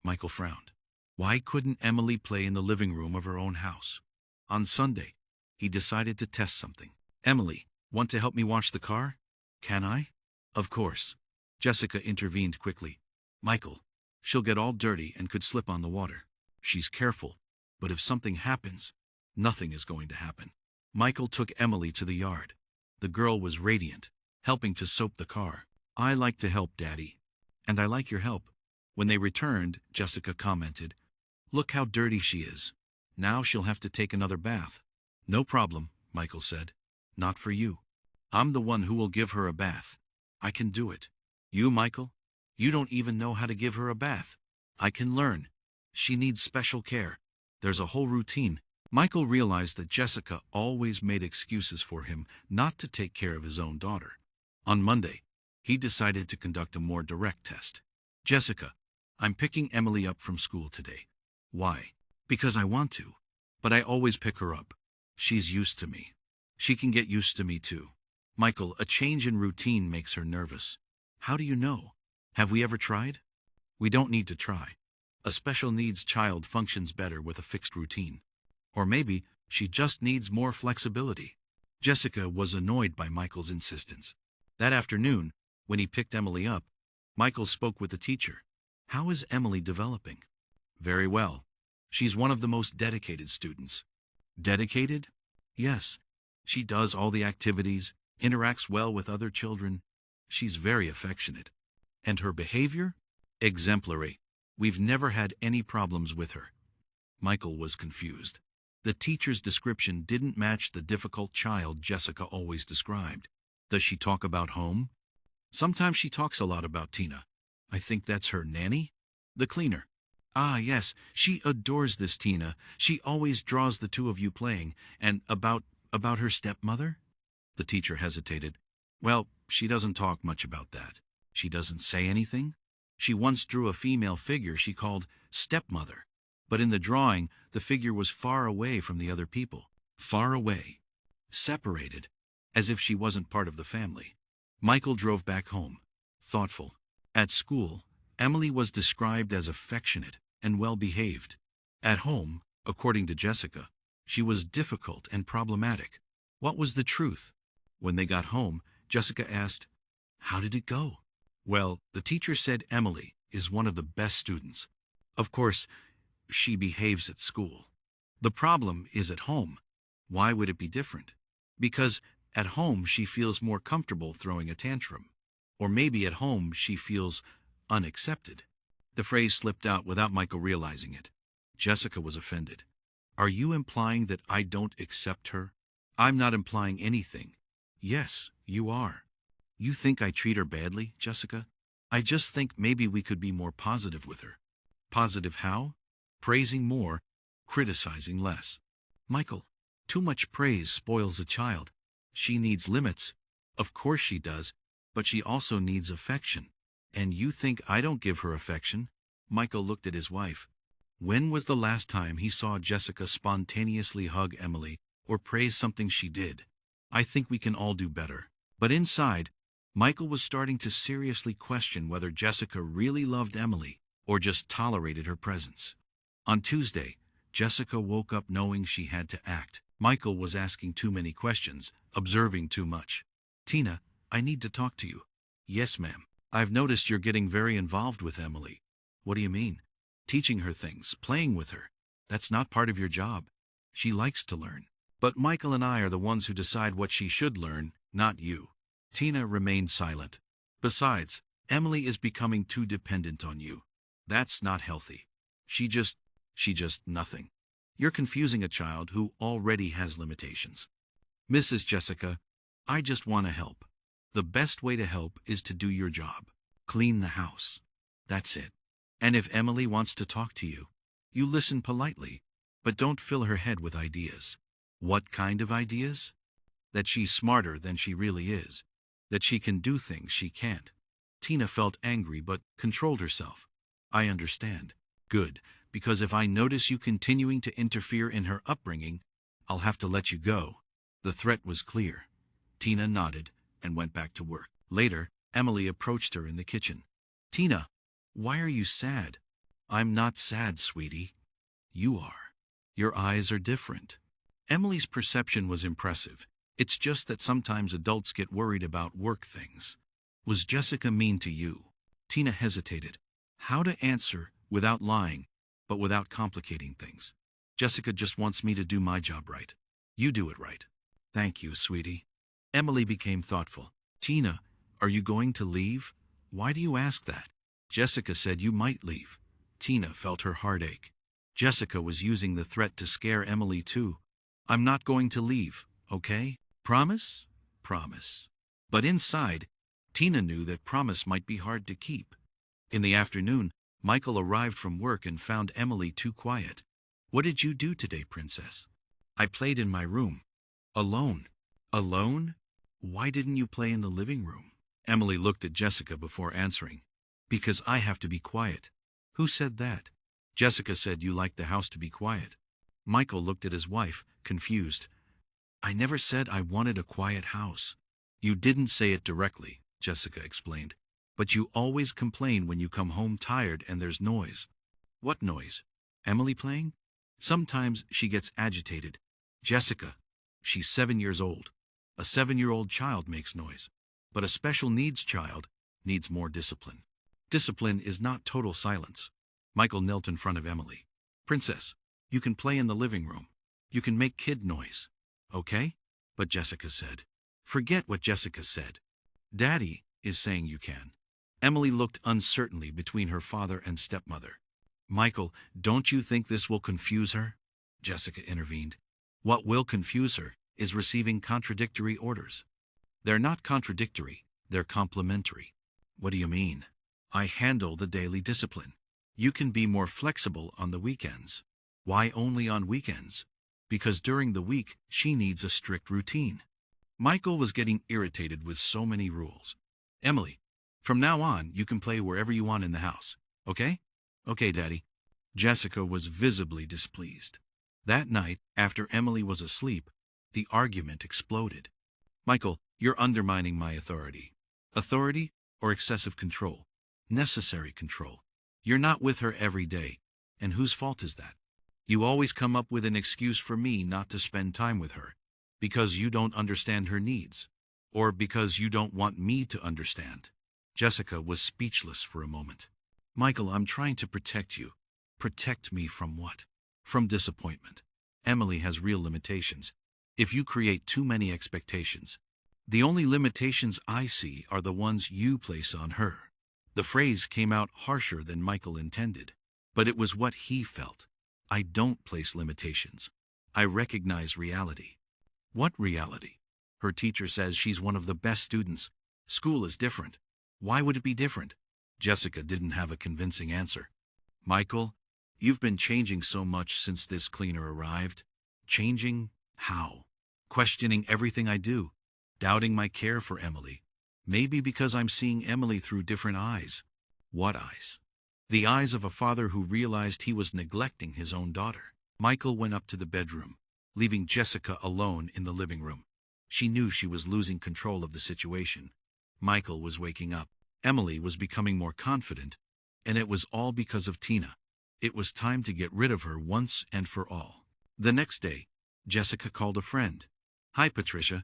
Michael frowned. Why couldn't Emily play in the living room of her own house? On Sunday, he decided to test something. Emily, want to help me wash the car? Can I? Of course. Jessica intervened quickly. Michael, she'll get all dirty and could slip on the water. She's careful, but if something happens, nothing is going to happen. Michael took Emily to the yard. The girl was radiant, helping to soap the car. I like to help, Daddy. And I like your help. When they returned, Jessica commented, Look how dirty she is. Now she'll have to take another bath. No problem, Michael said. Not for you. I'm the one who will give her a bath. I can do it. You, Michael? You don't even know how to give her a bath. I can learn. She needs special care. There's a whole routine. Michael realized that Jessica always made excuses for him not to take care of his own daughter. On Monday, he decided to conduct a more direct test. Jessica, I'm picking Emily up from school today. Why? Because I want to. But I always pick her up. She's used to me. She can get used to me too. Michael, a change in routine makes her nervous. How do you know? Have we ever tried? We don't need to try. A special needs child functions better with a fixed routine. Or maybe she just needs more flexibility. Jessica was annoyed by Michael's insistence. That afternoon, when he picked Emily up, Michael spoke with the teacher. How is Emily developing? Very well. She's one of the most dedicated students. Dedicated? Yes. She does all the activities, interacts well with other children. She's very affectionate. And her behavior? Exemplary. We've never had any problems with her. Michael was confused. The teacher's description didn't match the difficult child Jessica always described. Does she talk about home? Sometimes she talks a lot about Tina. I think that's her nanny? The cleaner. Ah, yes, she adores this Tina. She always draws the two of you playing. And about her stepmother? The teacher hesitated. Well, she doesn't talk much about that. She doesn't say anything. She once drew a female figure she called Stepmother. But in the drawing, the figure was far away from the other people. Far away. Separated. As if she wasn't part of the family. Michael drove back home. Thoughtful. At school, Emily was described as affectionate and well-behaved. At home, according to Jessica, she was difficult and problematic. What was the truth? When they got home, Jessica asked, "How did it go?" Well, the teacher said Emily is one of the best students. Of course, she behaves at school. The problem is at home. Why would it be different? Because at home she feels more comfortable throwing a tantrum. Or maybe at home she feels unaccepted. The phrase slipped out without Michael realizing it. Jessica was offended. Are you implying that I don't accept her? I'm not implying anything. Yes, you are. You think I treat her badly, Jessica? I just think maybe we could be more positive with her. Positive how? Praising more, criticizing less. Michael, too much praise spoils a child. She needs limits. Of course she does, but she also needs affection. And you think I don't give her affection? Michael looked at his wife. When was the last time he saw Jessica spontaneously hug Emily or praise something she did? I think we can all do better. But inside, Michael was starting to seriously question whether Jessica really loved Emily or just tolerated her presence. On Tuesday, Jessica woke up knowing she had to act. Michael was asking too many questions, observing too much. Tina, I need to talk to you. Yes, ma'am. I've noticed you're getting very involved with Emily. What do you mean? Teaching her things, playing with her. That's not part of your job. She likes to learn. But Michael and I are the ones who decide what she should learn, not you. Tina remained silent. Besides, Emily is becoming too dependent on you. That's not healthy. She just nothing. You're confusing a child who already has limitations. Mrs. Jessica, I just want to help. The best way to help is to do your job. Clean the house. That's it. And if Emily wants to talk to you, you listen politely, but don't fill her head with ideas. What kind of ideas? That she's smarter than she really is. That she can do things she can't. Tina felt angry but controlled herself. I understand. Good, because if I notice you continuing to interfere in her upbringing, I'll have to let you go. The threat was clear. Tina nodded and went back to work. Later, Emily approached her in the kitchen. Tina, why are you sad? I'm not sad, sweetie. You are. Your eyes are different. Emily's perception was impressive. It's just that sometimes adults get worried about work things. Was Jessica mean to you? Tina hesitated. How to answer without lying, but without complicating things. Jessica just wants me to do my job right. You do it right. Thank you, sweetie. Emily became thoughtful. Tina, are you going to leave? Why do you ask that? Jessica said you might leave. Tina felt her heart ache. Jessica was using the threat to scare Emily too. I'm not going to leave, okay? Promise? Promise. But inside, Tina knew that promise might be hard to keep. In the afternoon, Michael arrived from work and found Emily too quiet. What did you do today, princess? I played in my room. Alone. Alone? Why didn't you play in the living room? Emily looked at Jessica before answering. Because I have to be quiet. Who said that? Jessica said you like the house to be quiet. Michael looked at his wife, confused. I never said I wanted a quiet house. You didn't say it directly, Jessica explained. But you always complain when you come home tired and there's noise. What noise? Emily playing? Sometimes she gets agitated. Jessica, she's 7 years old. A 7-year-old child makes noise. But a special needs child needs more discipline. Discipline is not total silence. Michael knelt in front of Emily. Princess, you can play in the living room. You can make kid noise. Okay? But Jessica said. Forget what Jessica said. Daddy is saying you can. Emily looked uncertainly between her father and stepmother. Michael, don't you think this will confuse her? Jessica intervened. What will confuse her is receiving contradictory orders. They're not contradictory, they're complementary. What do you mean? I handle the daily discipline. You can be more flexible on the weekends. Why only on weekends? Because during the week, she needs a strict routine. Michael was getting irritated with so many rules. Emily, from now on, you can play wherever you want in the house, okay? Okay, Daddy. Jessica was visibly displeased. That night, after Emily was asleep, the argument exploded. Michael, you're undermining my authority. Authority or excessive control? Necessary control. You're not with her every day. And whose fault is that? You always come up with an excuse for me not to spend time with her. Because you don't understand her needs. Or because you don't want me to understand. Jessica was speechless for a moment. Michael, I'm trying to protect you. Protect me from what? From disappointment. Emily has real limitations. If you create too many expectations, the only limitations I see are the ones you place on her. The phrase came out harsher than Michael intended, but it was what he felt. I don't place limitations. I recognize reality. What reality? Her teacher says she's one of the best students. School is different. Why would it be different? Jessica didn't have a convincing answer. Michael, you've been changing so much since this cleaner arrived. Changing? How? Questioning everything I do. Doubting my care for Emily. Maybe because I'm seeing Emily through different eyes. What eyes? The eyes of a father who realized he was neglecting his own daughter. Michael went up to the bedroom, leaving Jessica alone in the living room. She knew she was losing control of the situation. Michael was waking up. Emily was becoming more confident, and it was all because of Tina. It was time to get rid of her once and for all. The next day, Jessica called a friend. Hi, Patricia.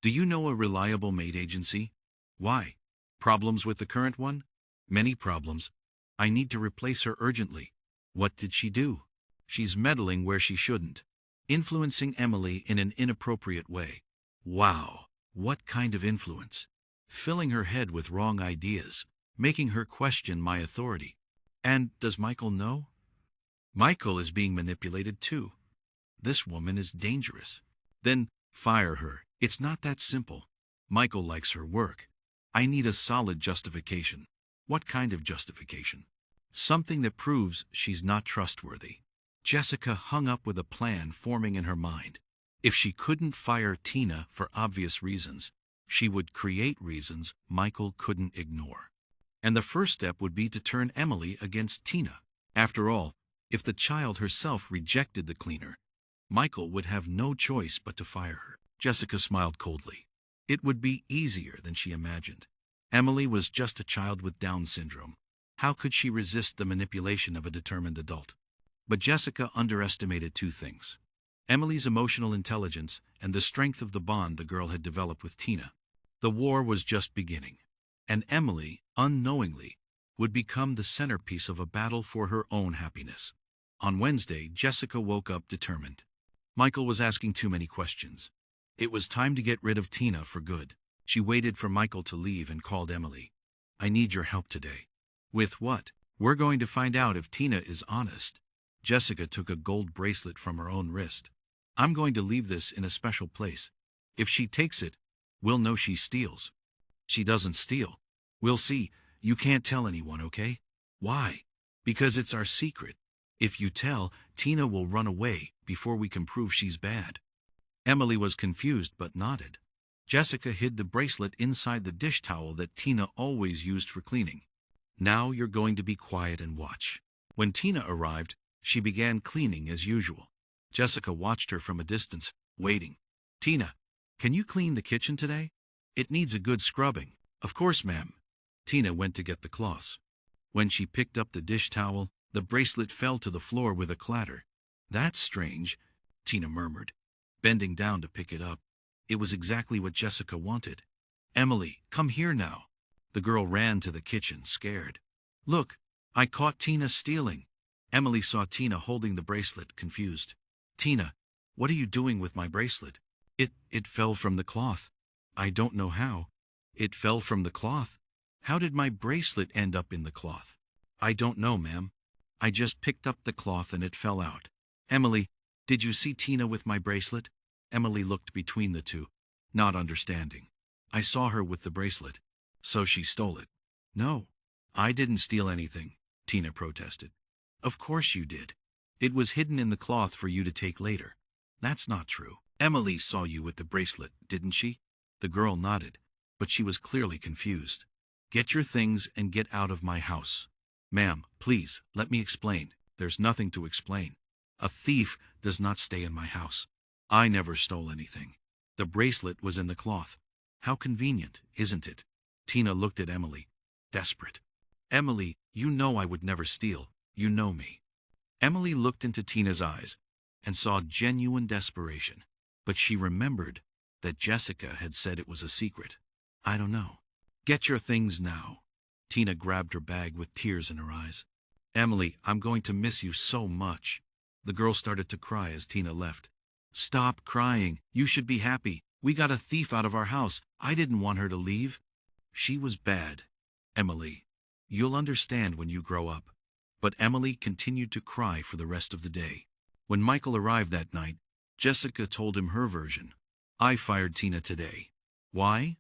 Do you know a reliable maid agency? Why? Problems with the current one? Many problems. I need to replace her urgently. What did she do? She's meddling where she shouldn't. Influencing Emily in an inappropriate way. Wow, what kind of influence? Filling her head with wrong ideas, making her question my authority. And does Michael know? Michael is being manipulated too. This woman is dangerous. Then fire her. It's not that simple. Michael likes her work. I need a solid justification. What kind of justification? Something that proves she's not trustworthy. Jessica hung up with a plan forming in her mind. If she couldn't fire Tina for obvious reasons, she would create reasons Michael couldn't ignore. And the first step would be to turn Emily against Tina. After all, if the child herself rejected the cleaner, Michael would have no choice but to fire her. Jessica smiled coldly. It would be easier than she imagined. Emily was just a child with Down syndrome. How could she resist the manipulation of a determined adult? But Jessica underestimated two things: Emily's emotional intelligence and the strength of the bond the girl had developed with Tina. The war was just beginning, and Emily, unknowingly, would become the centerpiece of a battle for her own happiness. On Wednesday, Jessica woke up determined. Michael was asking too many questions. It was time to get rid of Tina for good. She waited for Michael to leave and called Emily. I need your help today. With what? We're going to find out if Tina is honest. Jessica took a gold bracelet from her own wrist. I'm going to leave this in a special place. If she takes it, we'll know she steals. She doesn't steal. We'll see. You can't tell anyone, okay? Why? Because it's our secret. If you tell, Tina will run away before we can prove she's bad. Emily was confused but nodded. Jessica hid the bracelet inside the dish towel that Tina always used for cleaning. Now you're going to be quiet and watch. When Tina arrived, she began cleaning as usual. Jessica watched her from a distance, waiting. Tina, can you clean the kitchen today? It needs a good scrubbing. Of course, ma'am. Tina went to get the cloths. When she picked up the dish towel, the bracelet fell to the floor with a clatter. That's strange, Tina murmured, bending down to pick it up. It was exactly what Jessica wanted. Emily, come here now. The girl ran to the kitchen, scared. Look, I caught Tina stealing. Emily saw Tina holding the bracelet, confused. Tina, what are you doing with my bracelet? It fell from the cloth. I don't know how. It fell from the cloth. How did my bracelet end up in the cloth? I don't know, ma'am. I just picked up the cloth and it fell out. Emily, did you see Tina with my bracelet? Emily looked between the two, not understanding. I saw her with the bracelet. So she stole it. No, I didn't steal anything, Tina protested. Of course you did. It was hidden in the cloth for you to take later. That's not true. Emily saw you with the bracelet, didn't she? The girl nodded, but she was clearly confused. Get your things and get out of my house. Ma'am, please, let me explain. There's nothing to explain. A thief does not stay in my house. I never stole anything. The bracelet was in the cloth. How convenient, isn't it? Tina looked at Emily, desperate. Emily, you know I would never steal. You know me. Emily looked into Tina's eyes and saw genuine desperation, but she remembered that Jessica had said it was a secret. I don't know. Get your things now. Tina grabbed her bag with tears in her eyes. Emily, I'm going to miss you so much. The girl started to cry as Tina left. Stop crying. You should be happy. We got a thief out of our house. I didn't want her to leave. She was bad. Emily, you'll understand when you grow up. But Emily continued to cry for the rest of the day. When Michael arrived that night, Jessica told him her version. I fired Tina today. Why?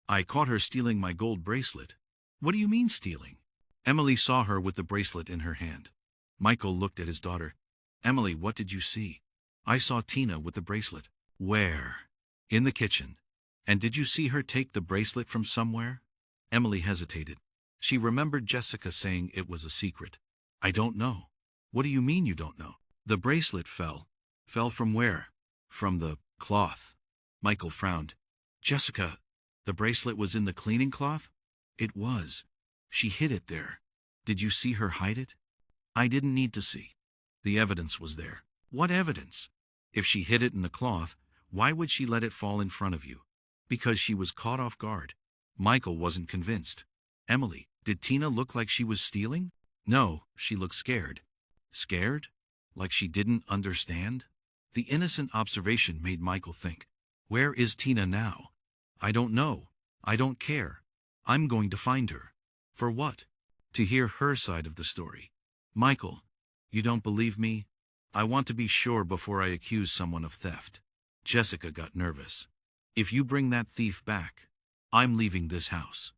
I caught her stealing my gold bracelet. What do you mean stealing? Emily saw her with the bracelet in her hand. Michael looked at his daughter. Emily, what did you see? I saw Tina with the bracelet. Where? In the kitchen. And did you see her take the bracelet from somewhere? Emily hesitated. She remembered Jessica saying it was a secret. I don't know. What do you mean you don't know? The bracelet fell. Fell from where? From the cloth. Michael frowned. Jessica, the bracelet was in the cleaning cloth? It was. She hid it there. Did you see her hide it? I didn't need to see. The evidence was there. What evidence? If she hid it in the cloth, why would she let it fall in front of you? Because she was caught off guard. Michael wasn't convinced. Emily, did Tina look like she was stealing? No, she looked scared. Scared? Like she didn't understand? The innocent observation made Michael think. Where is Tina now? I don't know. I don't care. I'm going to find her. For what? To hear her side of the story. Michael, you don't believe me? I want to be sure before I accuse someone of theft. Jessica got nervous. If you bring that thief back, I'm leaving this house.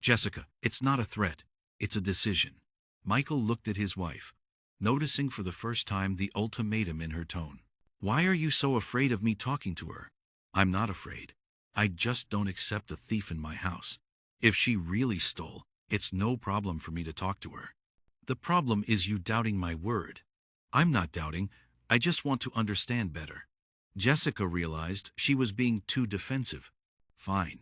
Jessica, it's not a threat. It's a decision. Michael looked at his wife, noticing for the first time the ultimatum in her tone. Why are you so afraid of me talking to her? I'm not afraid. I just don't accept a thief in my house. If she really stole, it's no problem for me to talk to her. The problem is you doubting my word. I'm not doubting. I just want to understand better. Jessica realized she was being too defensive. Fine.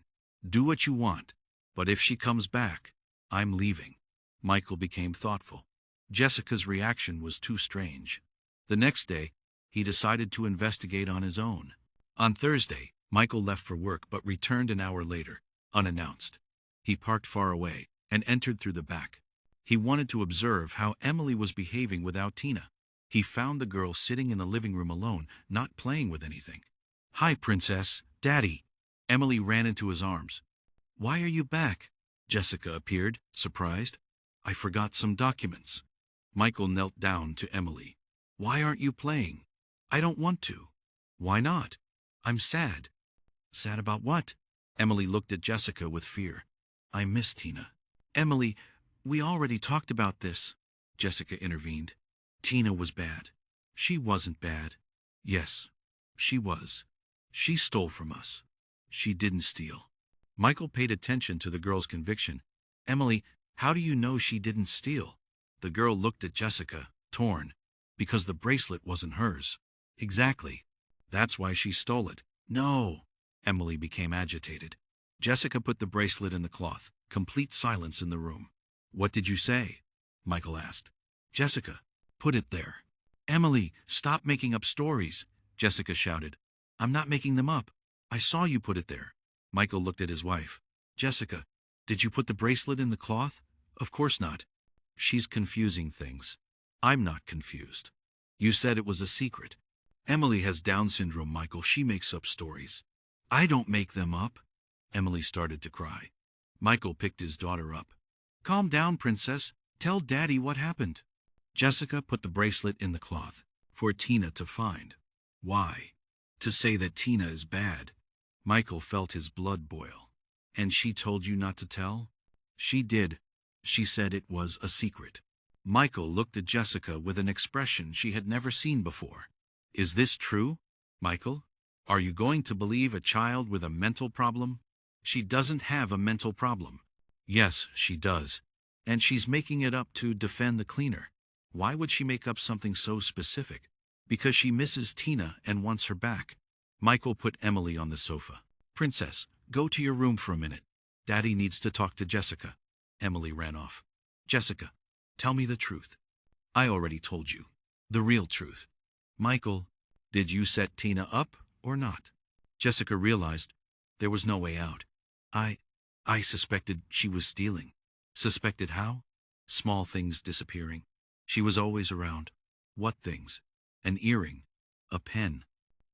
Do what you want. But if she comes back, I'm leaving. Michael became thoughtful. Jessica's reaction was too strange. The next day, he decided to investigate on his own. On Thursday, Michael left for work but returned an hour later, unannounced. He parked far away and entered through the back. He wanted to observe how Emily was behaving without Tina. He found the girl sitting in the living room alone, not playing with anything. Hi, Princess. Daddy. Emily ran into his arms. Why are you back? Jessica appeared, surprised. I forgot some documents. Michael knelt down to Emily. Why aren't you playing? I don't want to. Why not? I'm sad. Sad about what? Emily looked at Jessica with fear. I miss Tina. Emily, we already talked about this. Jessica intervened. Tina was bad. She wasn't bad. Yes, she was. She stole from us. She didn't steal. Michael paid attention to the girl's conviction. Emily, how do you know she didn't steal? The girl looked at Jessica, torn. Because the bracelet wasn't hers. Exactly. That's why she stole it. No. Emily became agitated. Jessica put the bracelet in the cloth. Complete silence in the room. What did you say? Michael asked. Jessica, put it there. Emily, stop making up stories, Jessica shouted. I'm not making them up. I saw you put it there. Michael looked at his wife. Jessica, did you put the bracelet in the cloth? Of course not. She's confusing things. I'm not confused. You said it was a secret. Emily has Down syndrome, Michael. She makes up stories. I don't make them up. Emily started to cry. Michael picked his daughter up. Calm down, princess. Tell Daddy what happened. Jessica put the bracelet in the cloth for Tina to find. Why? To say that Tina is bad. Michael felt his blood boil. And she told you not to tell? She did. She said it was a secret. Michael looked at Jessica with an expression she had never seen before. Is this true, Michael? Are you going to believe a child with a mental problem? She doesn't have a mental problem. Yes, she does. And she's making it up to defend the cleaner. Why would she make up something so specific? Because she misses Tina and wants her back. Michael put Emily on the sofa. Princess, go to your room for a minute. Daddy needs to talk to Jessica. Emily ran off. Jessica, tell me the truth. I already told you. The real truth. Michael, did you set Tina up or not? Jessica realized there was no way out. I suspected she was stealing. Suspected how? Small things disappearing. She was always around. What things? An earring. A pen.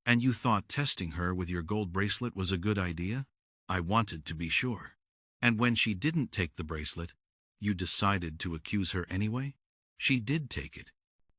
And you thought testing her with your gold bracelet was a good idea? I wanted to be sure. And when she didn't take the bracelet, you decided to accuse her anyway? She did take it.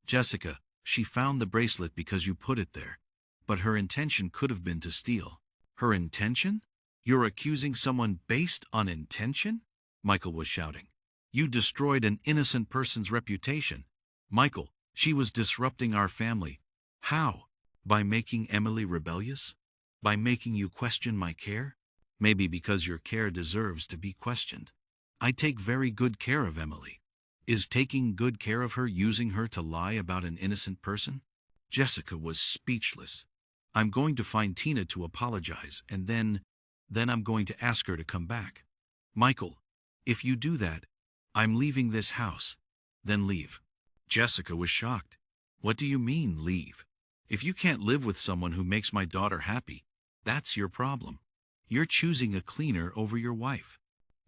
Jessica, she found the bracelet because you put it there. But her intention could have been to steal. Her intention? You're accusing someone based on intention? Michael was shouting. You destroyed an innocent person's reputation. Michael, she was disrupting our family. How? By making Emily rebellious? By making you question my care? Maybe because your care deserves to be questioned. I take very good care of Emily. Is taking good care of her using her to lie about an innocent person? Jessica was speechless. I'm going to find Tina to apologize, and then I'm going to ask her to come back. Michael, if you do that, I'm leaving this house. Then leave. Jessica was shocked. What do you mean, leave? If you can't live with someone who makes my daughter happy, that's your problem. You're choosing a cleaner over your wife.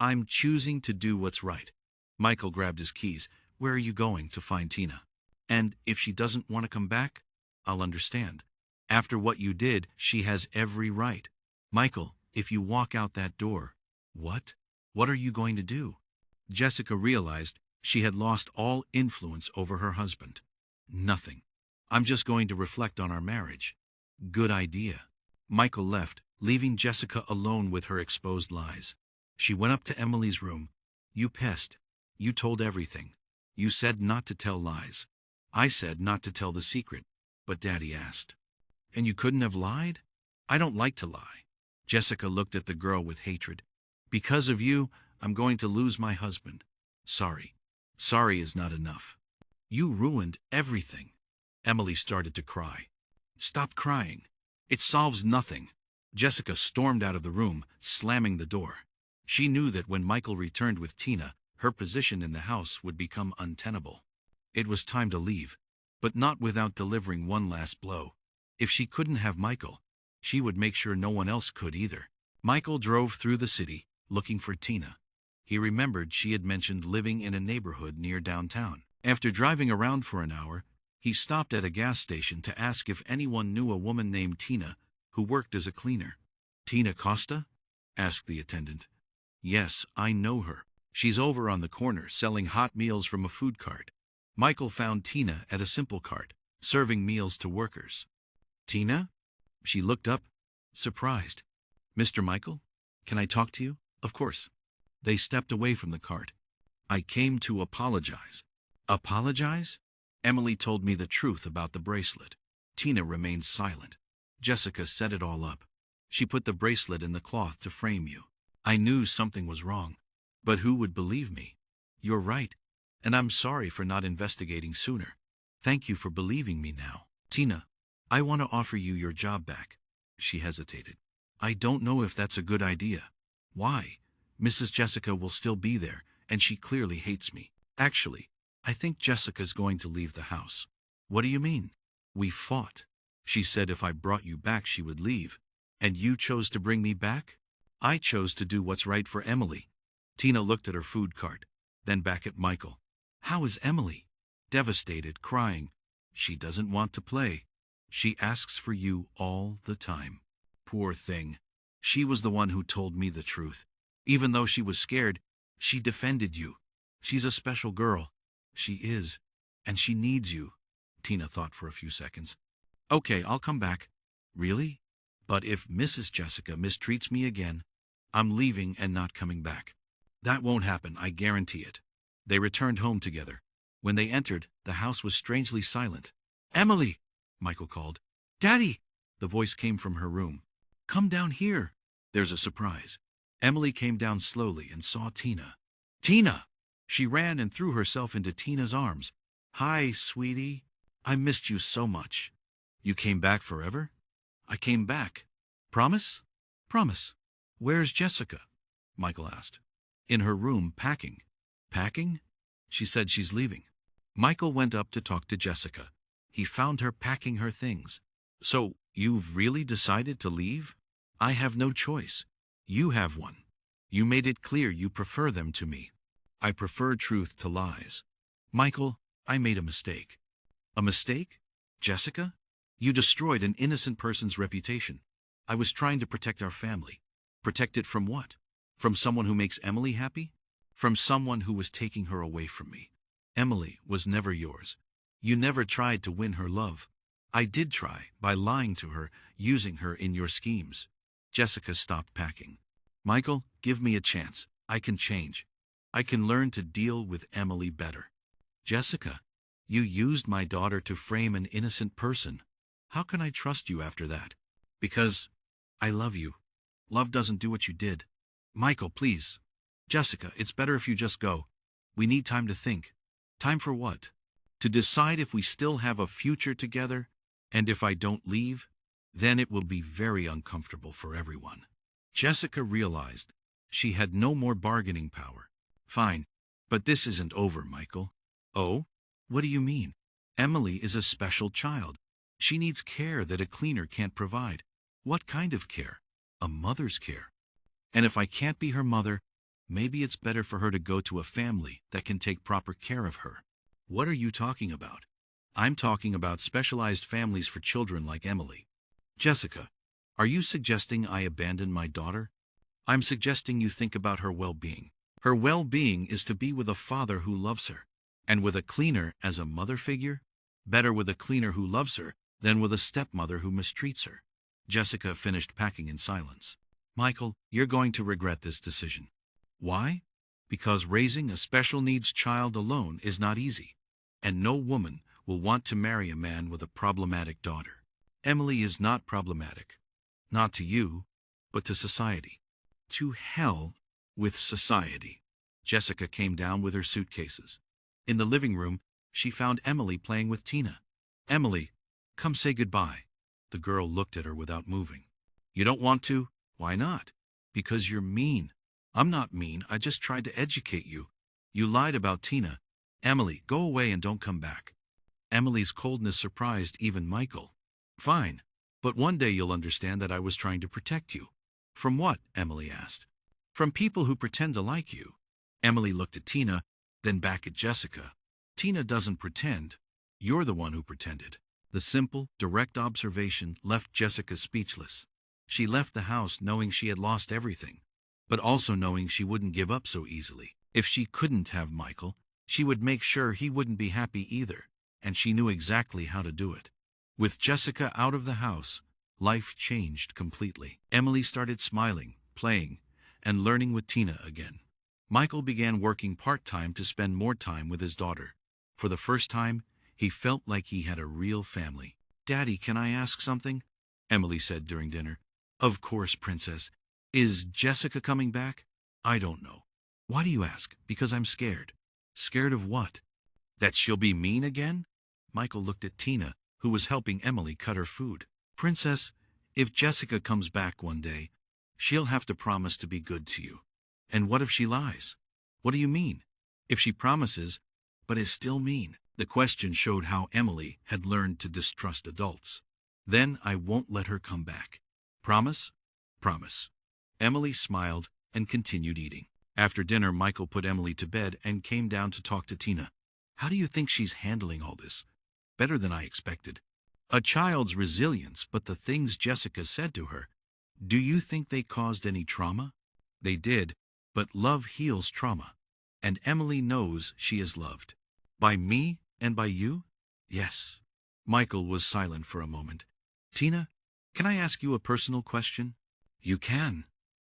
I'm choosing to do what's right. Michael grabbed his keys. Where are you going to find Tina? And if she doesn't want to come back, I'll understand. After what you did, she has every right. Michael, if you walk out that door, what? What are you going to do? Jessica realized she had lost all influence over her husband. Nothing. I'm just going to reflect on our marriage. Good idea. Michael left, leaving Jessica alone with her exposed lies. She went up to Emily's room. You pest. You told everything. You said not to tell lies. I said not to tell the secret, but Daddy asked. And you couldn't have lied? I don't like to lie. Jessica looked at the girl with hatred. Because of you, I'm going to lose my husband. Sorry. Sorry is not enough. You ruined everything. Emily started to cry. Stop crying. It solves nothing. Jessica stormed out of the room, slamming the door. She knew that when Michael returned with Tina, her position in the house would become untenable. It was time to leave, but not without delivering one last blow. If she couldn't have Michael, she would make sure no one else could either. Michael drove through the city, looking for Tina. He remembered she had mentioned living in a neighborhood near downtown. After driving around for an hour, he stopped at a gas station to ask if anyone knew a woman named Tina who worked as a cleaner. Tina Costa? Asked the attendant. Yes, I know her. She's over on the corner selling hot meals from a food cart. Michael found Tina at a simple cart, serving meals to workers. Tina? She looked up, surprised. Mr. Michael, can I talk to you? Of course. They stepped away from the cart. I came to apologize. Apologize? Emily told me the truth about the bracelet. Tina remained silent. Jessica set it all up. She put the bracelet in the cloth to frame you. I knew something was wrong. But who would believe me? You're right. And I'm sorry for not investigating sooner. Thank you for believing me now. Tina, I want to offer you your job back. She hesitated. I don't know if that's a good idea. Why? Mrs. Jessica will still be there, and she clearly hates me. Actually, I think Jessica's going to leave the house. What do you mean? We fought. She said if I brought you back she would leave. And you chose to bring me back? I chose to do what's right for Emily. Tina looked at her food cart, then back at Michael. How is Emily? Devastated, crying. She doesn't want to play. She asks for you all the time. Poor thing. She was the one who told me the truth. Even though she was scared, she defended you. She's a special girl. She is. And she needs you. Tina thought for a few seconds. Okay, I'll come back. Really? But if Mrs. Jessica mistreats me again, I'm leaving and not coming back. That won't happen, I guarantee it. They returned home together. When they entered, the house was strangely silent. Emily! Michael called. Daddy! The voice came from her room. Come down here. There's a surprise. Emily came down slowly and saw Tina. Tina! She ran and threw herself into Tina's arms. Hi, sweetie. I missed you so much. You came back forever? I came back. Promise? Promise. Where's Jessica? Michael asked. In her room, packing. Packing? She said she's leaving. Michael went up to talk to Jessica. He found her packing her things. So, you've really decided to leave? I have no choice. You have one. You made it clear you prefer them to me. I prefer truth to lies. Michael, I made a mistake. A mistake? Jessica? You destroyed an innocent person's reputation. I was trying to protect our family. Protect it from what? From someone who makes Emily happy? From someone who was taking her away from me. Emily was never yours. You never tried to win her love. I did try, by lying to her, using her in your schemes. Jessica stopped packing. Michael, give me a chance. I can change. I can learn to deal with Emily better. Jessica, you used my daughter to frame an innocent person. How can I trust you after that? Because I love you. Love doesn't do what you did. Michael, please. Jessica, it's better if you just go. We need time to think. Time for what? To decide if we still have a future together, and if I don't leave, then it will be very uncomfortable for everyone. Jessica realized she had no more bargaining power. Fine, but this isn't over, Michael. Oh? What do you mean? Emily is a special child. She needs care that a cleaner can't provide. What kind of care? A mother's care. And if I can't be her mother, maybe it's better for her to go to a family that can take proper care of her. What are you talking about? I'm talking about specialized families for children like Emily. Jessica, are you suggesting I abandon my daughter? I'm suggesting you think about her well-being. Her well-being is to be with a father who loves her. And with a cleaner as a mother figure? Better with a cleaner who loves her than with a stepmother who mistreats her. Jessica finished packing in silence. Michael, you're going to regret this decision. Why? Because raising a special needs child alone is not easy. And no woman will want to marry a man with a problematic daughter. Emily is not problematic. Not to you, but to society. To hell with society. Jessica came down with her suitcases. In the living room, she found Emily playing with Tina. Emily, come say goodbye. The girl looked at her without moving. You don't want to? Why not? Because you're mean. I'm not mean, I just tried to educate you. You lied about Tina. Emily, go away and don't come back. Emily's coldness surprised even Michael. Fine, but one day you'll understand that I was trying to protect you. From what? Emily asked. From people who pretend to like you. Emily looked at Tina, then back at Jessica. Tina doesn't pretend. You're the one who pretended. The simple, direct observation left Jessica speechless. She left the house knowing she had lost everything, but also knowing she wouldn't give up so easily. If she couldn't have Michael, she would make sure he wouldn't be happy either, and she knew exactly how to do it. With Jessica out of the house, life changed completely. Emily started smiling, playing, and learning with Tina again. Michael began working part-time to spend more time with his daughter. For the first time, he felt like he had a real family. Daddy, can I ask something? Emily said during dinner. Of course, Princess. Is Jessica coming back? I don't know. Why do you ask? Because I'm scared. Scared of what? That she'll be mean again? Michael looked at Tina, who was helping Emily cut her food. Princess, if Jessica comes back one day, she'll have to promise to be good to you. And what if she lies? What do you mean? If she promises, but is still mean? The question showed how Emily had learned to distrust adults. Then I won't let her come back. Promise? Promise. Emily smiled and continued eating. After dinner, Michael put Emily to bed and came down to talk to Tina. How do you think she's handling all this? Better than I expected. A child's resilience, but the things Jessica said to her, do you think they caused any trauma? They did, but love heals trauma. And Emily knows she is loved. By me and by you? Yes. Michael was silent for a moment. Tina, can I ask you a personal question? You can.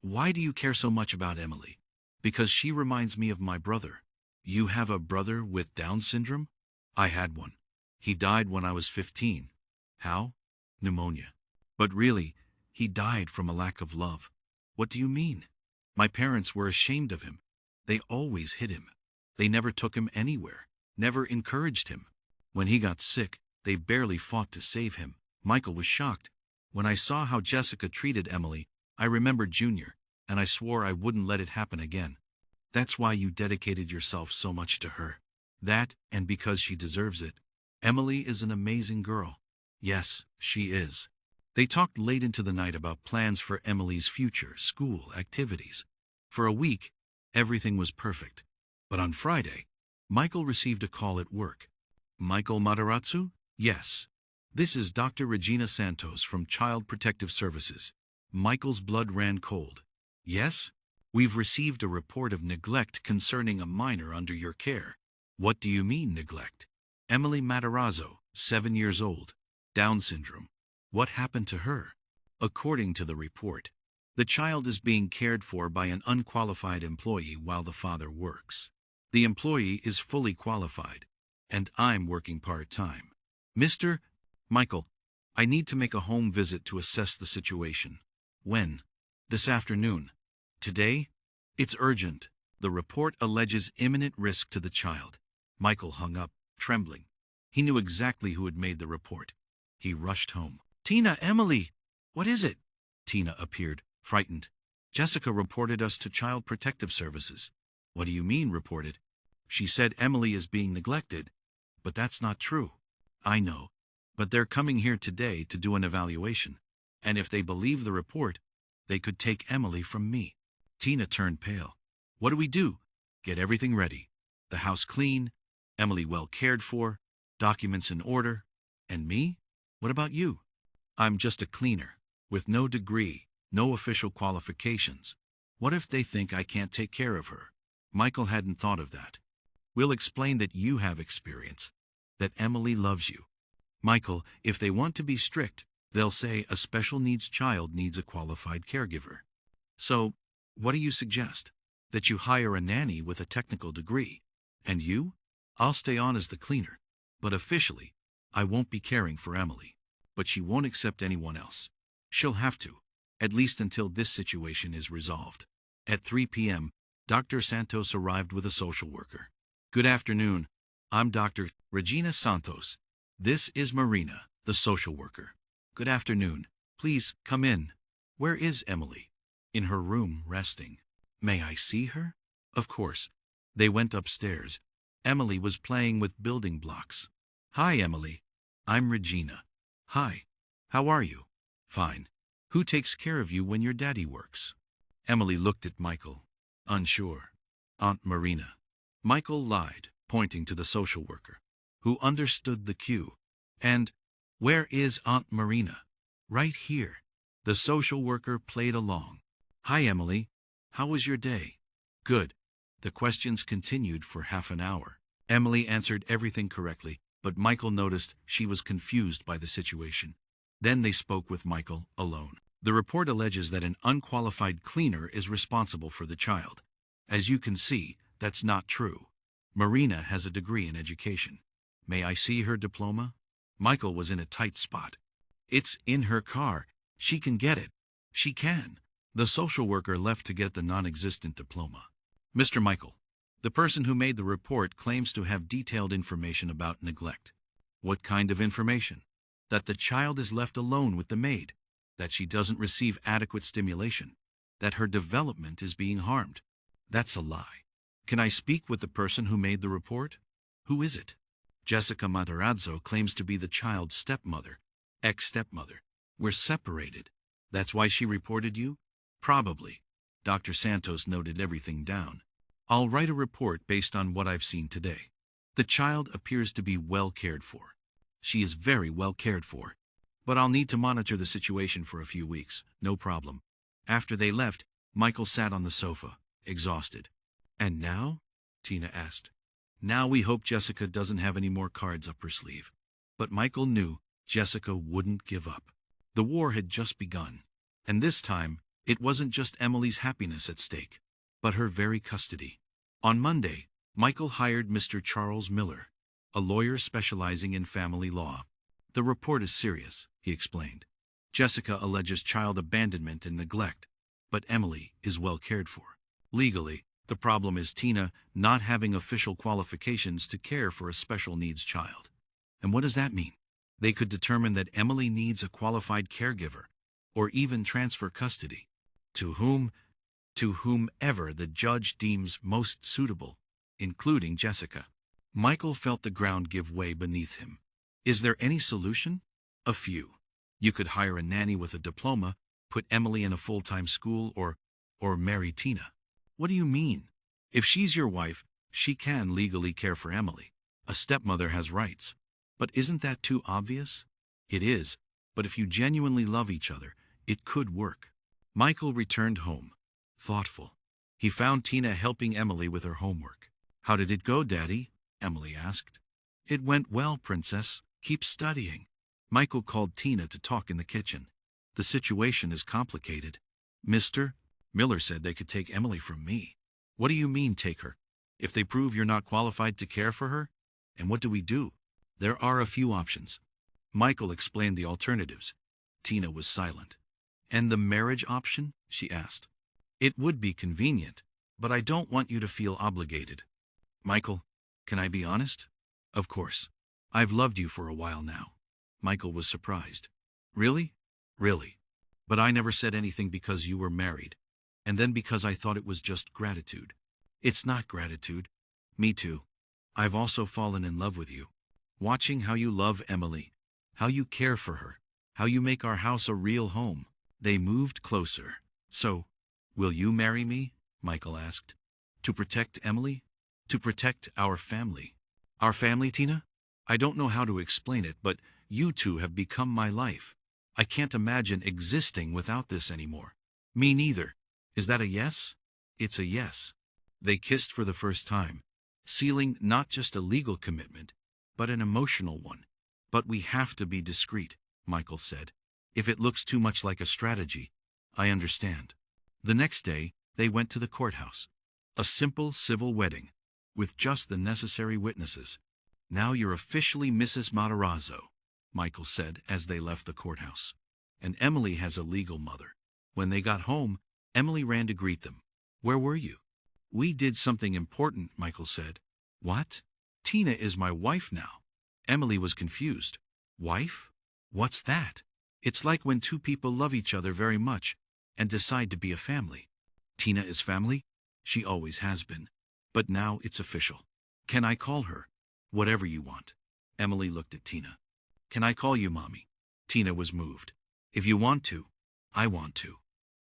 Why do you care so much about Emily? Because she reminds me of my brother. You have a brother with Down syndrome? I had one. He died when I was 15. How? Pneumonia. But really, he died from a lack of love. What do you mean? My parents were ashamed of him. They always hid him. They never took him anywhere, never encouraged him. When he got sick, they barely fought to save him. Michael was shocked. When I saw how Jessica treated Emily, I remembered Junior, and I swore I wouldn't let it happen again. That's why you dedicated yourself so much to her. That, and because she deserves it. Emily is an amazing girl. Yes, she is. They talked late into the night about plans for Emily's future, school, activities. For a week, everything was perfect. But on Friday, Michael received a call at work. Michael Matarazzo? Yes. This is Dr. Regina Santos from Child Protective Services. Michael's blood ran cold. Yes? We've received a report of neglect concerning a minor under your care. What do you mean, neglect? Emily Matarazzo, 7 years old. Down syndrome. What happened to her? According to the report, the child is being cared for by an unqualified employee while the father works. The employee is fully qualified, and I'm working part-time. Mr. Michael, I need to make a home visit to assess the situation. When? This afternoon. Today? It's urgent. The report alleges imminent risk to the child. Michael hung up, trembling. He knew exactly who had made the report. He rushed home. Tina, Emily! What is it? Tina appeared, frightened. Jessica reported us to Child Protective Services. What do you mean, reported? She said Emily is being neglected, but that's not true. I know, but they're coming here today to do an evaluation, and if they believe the report, they could take Emily from me. Tina turned pale. What do we do? Get everything ready. The house clean, Emily well cared for, documents in order. And me? What about you? I'm just a cleaner, with no degree, no official qualifications. What if they think I can't take care of her? Michael hadn't thought of that. We'll explain that you have experience, that Emily loves you. Michael, if they want to be strict, they'll say a special needs child needs a qualified caregiver. So, what do you suggest? That you hire a nanny with a technical degree. And you? I'll stay on as the cleaner. But officially, I won't be caring for Emily. But she won't accept anyone else. She'll have to, at least until this situation is resolved. At 3 p.m., Dr. Santos arrived with a social worker. Good afternoon. I'm Dr. Regina Santos. This is Marina, the social worker. Good afternoon. Please come in. Where is Emily? In her room, resting. May I see her? Of course. They went upstairs. Emily was playing with building blocks. Hi, Emily. I'm Regina. Hi. How are you? Fine. Who takes care of you when your daddy works? Emily looked at Michael, unsure. Aunt Marina. Michael lied, pointing to the social worker, who understood the cue. And, where is Aunt Marina? Right here. The social worker played along. Hi, Emily. How was your day? Good. The questions continued for half an hour. Emily answered everything correctly, but Michael noticed she was confused by the situation. Then they spoke with Michael alone. The report alleges that an unqualified cleaner is responsible for the child. As you can see, that's not true. Marina has a degree in education. May I see her diploma? Michael was in a tight spot. It's in her car. She can get it. She can. The social worker left to get the non-existent diploma. Mr. Michael, the person who made the report claims to have detailed information about neglect. What kind of information? That the child is left alone with the maid, that she doesn't receive adequate stimulation, that her development is being harmed. That's a lie. Can I speak with the person who made the report? Who is it? Jessica Matarazzo claims to be the child's stepmother, ex-stepmother. We're separated. That's why she reported you? Probably. Dr. Santos noted everything down. I'll write a report based on what I've seen today. The child appears to be well cared for. She is very well cared for. But I'll need to monitor the situation for a few weeks, no problem. After they left, Michael sat on the sofa, exhausted. And now? Tina asked. Now we hope Jessica doesn't have any more cards up her sleeve. But Michael knew Jessica wouldn't give up. The war had just begun. And this time, it wasn't just Emily's happiness at stake, but her very custody. On Monday, Michael hired Mr. Charles Miller, a lawyer specializing in family law. The report is serious, he explained. Jessica alleges child abandonment and neglect, but Emily is well cared for. Legally, the problem is Tina not having official qualifications to care for a special needs child. And what does that mean? They could determine that Emily needs a qualified caregiver, or even transfer custody. To whom? To whomever the judge deems most suitable, including Jessica. Michael felt the ground give way beneath him. Is there any solution? A few. You could hire a nanny with a diploma, put Emily in a full-time school, or marry Tina. What do you mean? If she's your wife, she can legally care for Emily. A stepmother has rights. But isn't that too obvious? It is, but if you genuinely love each other, it could work. Michael returned home, thoughtful. He found Tina helping Emily with her homework. How did it go, Daddy? Emily asked. It went well, Princess. Keep studying. Michael called Tina to talk in the kitchen. The situation is complicated. Mr. Miller said they could take Emily from me. What do you mean, take her? If they prove you're not qualified to care for her? And what do we do? There are a few options. Michael explained the alternatives. Tina was silent. And the marriage option? She asked. It would be convenient, but I don't want you to feel obligated. Michael, can I be honest? Of course. I've loved you for a while now. Michael was surprised. Really? Really. But I never said anything because you were married. And then because I thought it was just gratitude. It's not gratitude. Me too. I've also fallen in love with you. Watching how you love Emily, how you care for her, how you make our house a real home. They moved closer. So, will you marry me? Michael asked. To protect Emily? To protect our family. Our family, Tina? I don't know how to explain it, but you two have become my life. I can't imagine existing without this anymore. Me neither. Is that a yes? It's a yes. They kissed for the first time, sealing not just a legal commitment, but an emotional one. But we have to be discreet, Michael said. If it looks too much like a strategy, I understand. The next day, they went to the courthouse. A simple civil wedding, with just the necessary witnesses. Now you're officially Mrs. Matarazzo, Michael said as they left the courthouse. And Emily has a legal mother. When they got home, Emily ran to greet them. Where were you? We did something important, Michael said. What? Tina is my wife now. Emily was confused. Wife? What's that? It's like when two people love each other very much and decide to be a family. Tina is family? She always has been. But now it's official. Can I call her? Whatever you want. Emily looked at Tina. Can I call you Mommy? Tina was moved. If you want to, I want to.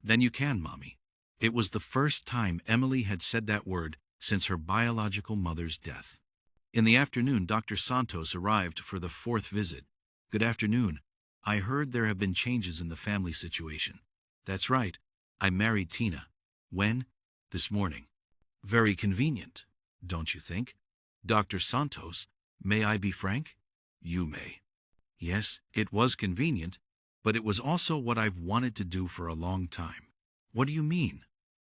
Then you can, Mommy. It was the first time Emily had said that word since her biological mother's death. In the afternoon, Dr. Santos arrived for the fourth visit. Good afternoon. I heard there have been changes in the family situation. That's right. I married Tina. When? This morning. Very convenient, don't you think? Dr. Santos, may I be frank? You may. Yes, it was convenient, but it was also what I've wanted to do for a long time. What do you mean?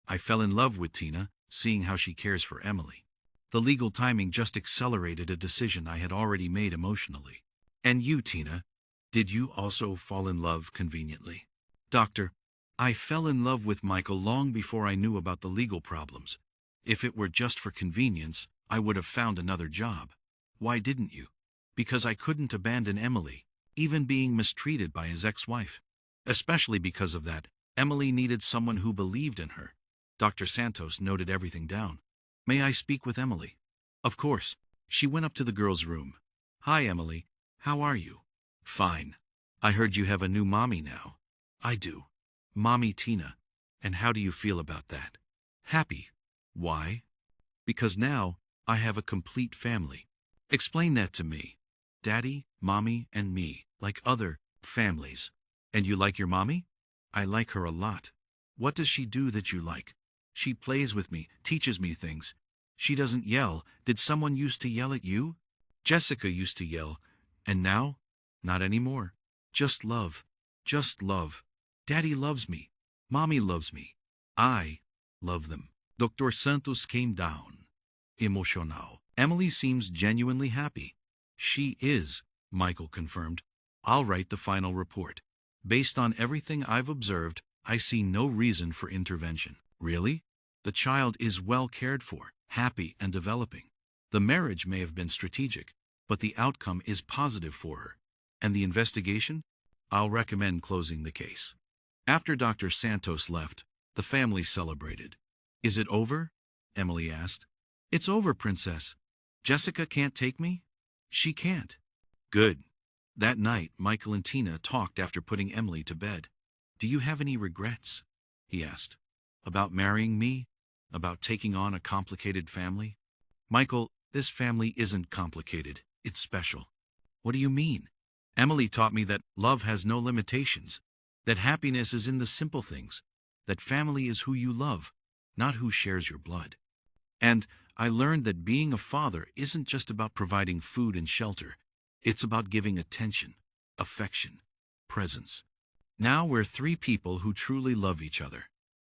I fell in love with Tina, seeing how she cares for Emily. The legal timing just accelerated a decision I had already made emotionally. And you, Tina, did you also fall in love conveniently? Doctor, I fell in love with Michael long before I knew about the legal problems. If it were just for convenience, I would have found another job. Why didn't you? Because I couldn't abandon Emily, even being mistreated by his ex-wife. Especially because of that, Emily needed someone who believed in her. Dr. Santos noted everything down. May I speak with Emily? Of course. She went up to the girl's room. Hi, Emily. How are you? Fine. I heard you have a new mommy now. I do. Mommy Tina. And how do you feel about that? Happy. Why? Because now I have a complete family. Explain that to me. Daddy, Mommy, and me, like other families. And you like your mommy? I like her a lot. What does she do that you like? She plays with me, teaches me things. She doesn't yell. Did someone used to yell at you? Jessica used to yell. And now? Not anymore. Just love. Just love. Daddy loves me. Mommy loves me. I love them. Dr. Santos came down. Emotional. Emily seems genuinely happy. She is, Michael confirmed. I'll write the final report. Based on everything I've observed, I see no reason for intervention. Really? The child is well cared for, happy and developing. The marriage may have been strategic, but the outcome is positive for her. And the investigation? I'll recommend closing the case. After Dr. Santos left, the family celebrated. Is it over? Emily asked. It's over, Princess. Jessica can't take me? She can't. Good. That night, Michael and Tina talked after putting Emily to bed. Do you have any regrets? He asked. About marrying me? About taking on a complicated family? Michael, this family isn't complicated. It's special. What do you mean? Emily taught me that love has no limitations, that happiness is in the simple things, that family is who you love, not who shares your blood. And I learned that being a father isn't just about providing food and shelter. It's about giving attention, affection, presence. Now we're three people who truly love each other.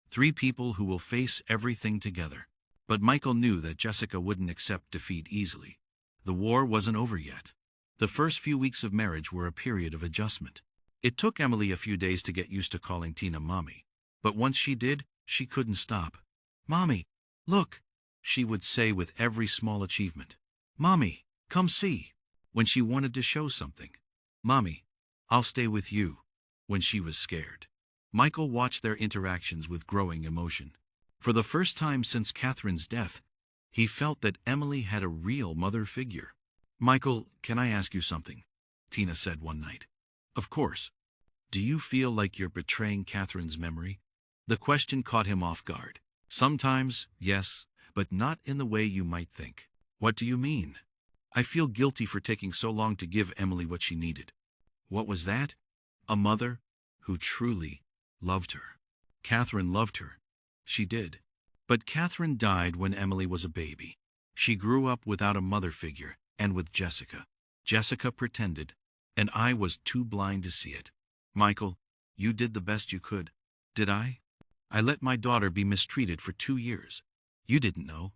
Three people who will face everything together. But Michael knew that Jessica wouldn't accept defeat easily. The war wasn't over yet. The first few weeks of marriage were a period of adjustment. It took Emily a few days to get used to calling Tina Mommy. But once she did, she couldn't stop. Mommy, look, she would say with every small achievement. Mommy, come see. When she wanted to show something. Mommy, I'll stay with you. When she was scared. Michael watched their interactions with growing emotion. For the first time since Catherine's death, he felt that Emily had a real mother figure. Michael, can I ask you something? Tina said one night. Of course. Do you feel like you're betraying Catherine's memory? The question caught him off guard. Sometimes, yes, but not in the way you might think. What do you mean? I feel guilty for taking so long to give Emily what she needed. What was that? A mother who truly loved her. Catherine loved her. She did. But Catherine died when Emily was a baby. She grew up without a mother figure, and with Jessica. Jessica pretended, and I was too blind to see it. Michael, you did the best you could. Did I? I let my daughter be mistreated for 2 years. You didn't know.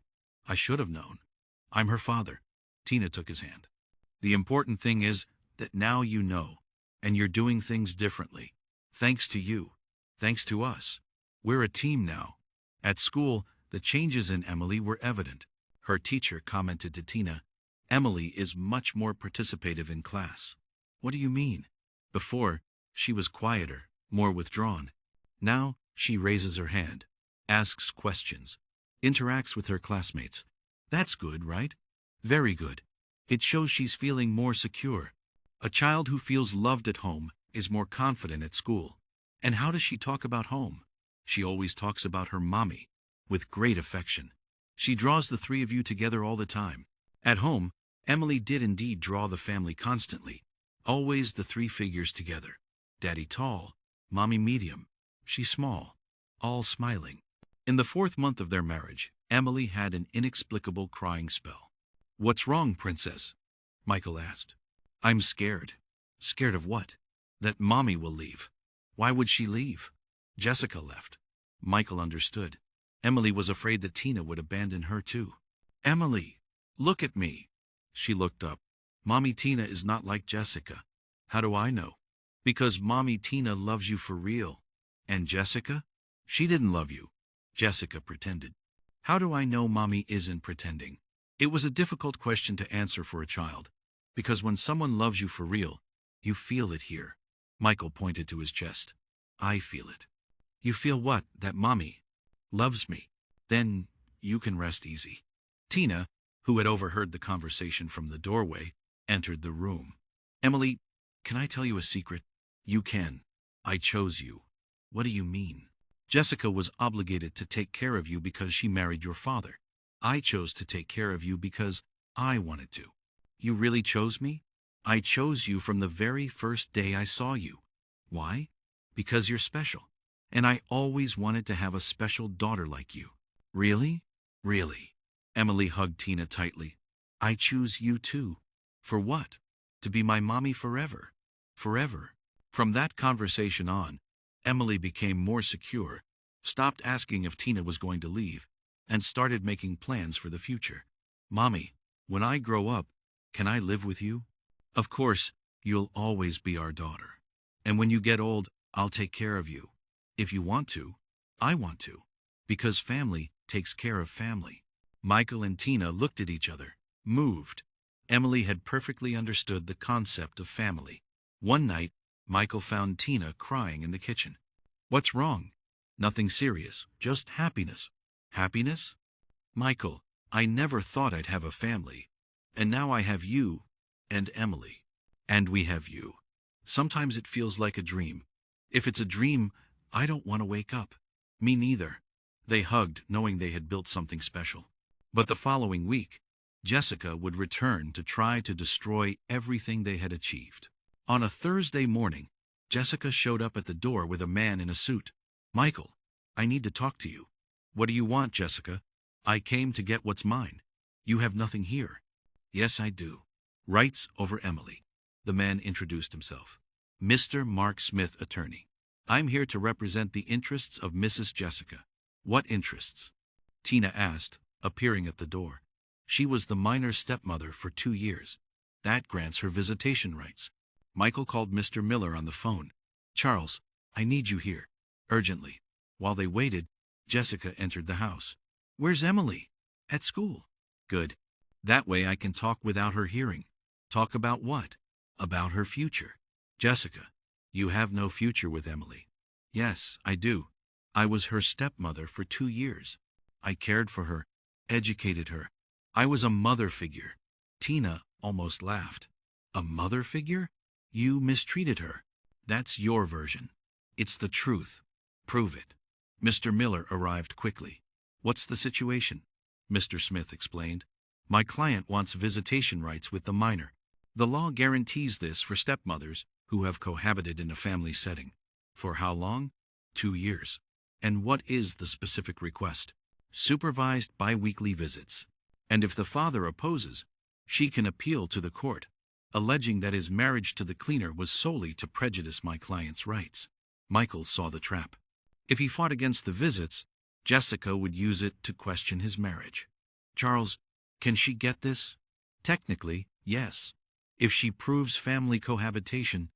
I should have known. I'm her father. Tina took his hand. The important thing is that now you know, and you're doing things differently. Thanks to you. Thanks to us. We're a team now. At school, the changes in Emily were evident. Her teacher commented to Tina, Emily is much more participative in class. What do you mean? Before, she was quieter, more withdrawn. Now, she raises her hand, asks questions, interacts with her classmates. That's good, right? Very good. It shows she's feeling more secure. A child who feels loved at home is more confident at school. And how does she talk about home? She always talks about her mommy, with great affection. She draws the three of you together all the time. At home, Emily did indeed draw the family constantly. Always the three figures together. Daddy tall, Mommy medium, she small, all smiling. In the 4th month of their marriage, Emily had an inexplicable crying spell. What's wrong, Princess? Michael asked. I'm scared. Scared of what? That Mommy will leave. Why would she leave? Jessica left. Michael understood. Emily was afraid that Tina would abandon her too. Emily, look at me. She looked up. Mommy Tina is not like Jessica. How do I know? Because Mommy Tina loves you for real. And Jessica? She didn't love you. Jessica pretended. How do I know Mommy isn't pretending? It was a difficult question to answer for a child. Because when someone loves you for real, you feel it here. Michael pointed to his chest. I feel it. You feel what? That Mommy loves me. Then you can rest easy. Tina, who had overheard the conversation from the doorway, entered the room. Emily, can I tell you a secret? You can. I chose you. What do you mean? Jessica was obligated to take care of you because she married your father. I chose to take care of you because I wanted to. You really chose me? I chose you from the very first day I saw you. Why? Because you're special. And I always wanted to have a special daughter like you. Really? Really? Emily hugged Tina tightly. I choose you too. For what? To be my mommy forever. Forever. From that conversation on, Emily became more secure, stopped asking if Tina was going to leave, and started making plans for the future. Mommy, when I grow up, can I live with you? Of course, you'll always be our daughter. And when you get old, I'll take care of you. If you want to, I want to. Because family takes care of family. Michael and Tina looked at each other, moved. Emily had perfectly understood the concept of family. One night, Michael found Tina crying in the kitchen. What's wrong? Nothing serious, just happiness. Happiness? Michael, I never thought I'd have a family. And now I have you and Emily. And we have you. Sometimes it feels like a dream. If it's a dream, I don't want to wake up. Me neither. They hugged, knowing they had built something special. But the following week, Jessica would return to try to destroy everything they had achieved. On a Thursday morning, Jessica showed up at the door with a man in a suit. Michael, I need to talk to you. What do you want, Jessica? I came to get what's mine. You have nothing here. Yes, I do. Rights over Emily. The man introduced himself. Mr. Mark Smith, attorney. I'm here to represent the interests of Mrs. Jessica. What interests? Tina asked, appearing at the door. She was the minor stepmother for 2 years. That grants her visitation rights. Michael called Mr. Miller on the phone. Charles, I need you here. Urgently. While they waited, Jessica entered the house. Where's Emily? At school. Good. That way I can talk without her hearing. Talk about what? About her future. Jessica, you have no future with Emily. Yes, I do. I was her stepmother for 2 years. I cared for her, educated her. I was a mother figure. Tina almost laughed. A mother figure? You mistreated her. That's your version. It's the truth. Prove it. Mr. Miller arrived quickly. What's the situation? Mr. Smith explained. My client wants visitation rights with the minor. The law guarantees this for stepmothers who have cohabited in a family setting. For how long? 2 years. And what is the specific request? Supervised bi-weekly visits. And if the father opposes, she can appeal to the court, alleging that his marriage to the cleaner was solely to prejudice my client's rights. Michael saw the trap. If he fought against the visits, Jessica would use it to question his marriage. Charles, can she get this? Technically, yes. If she proves family cohabitation,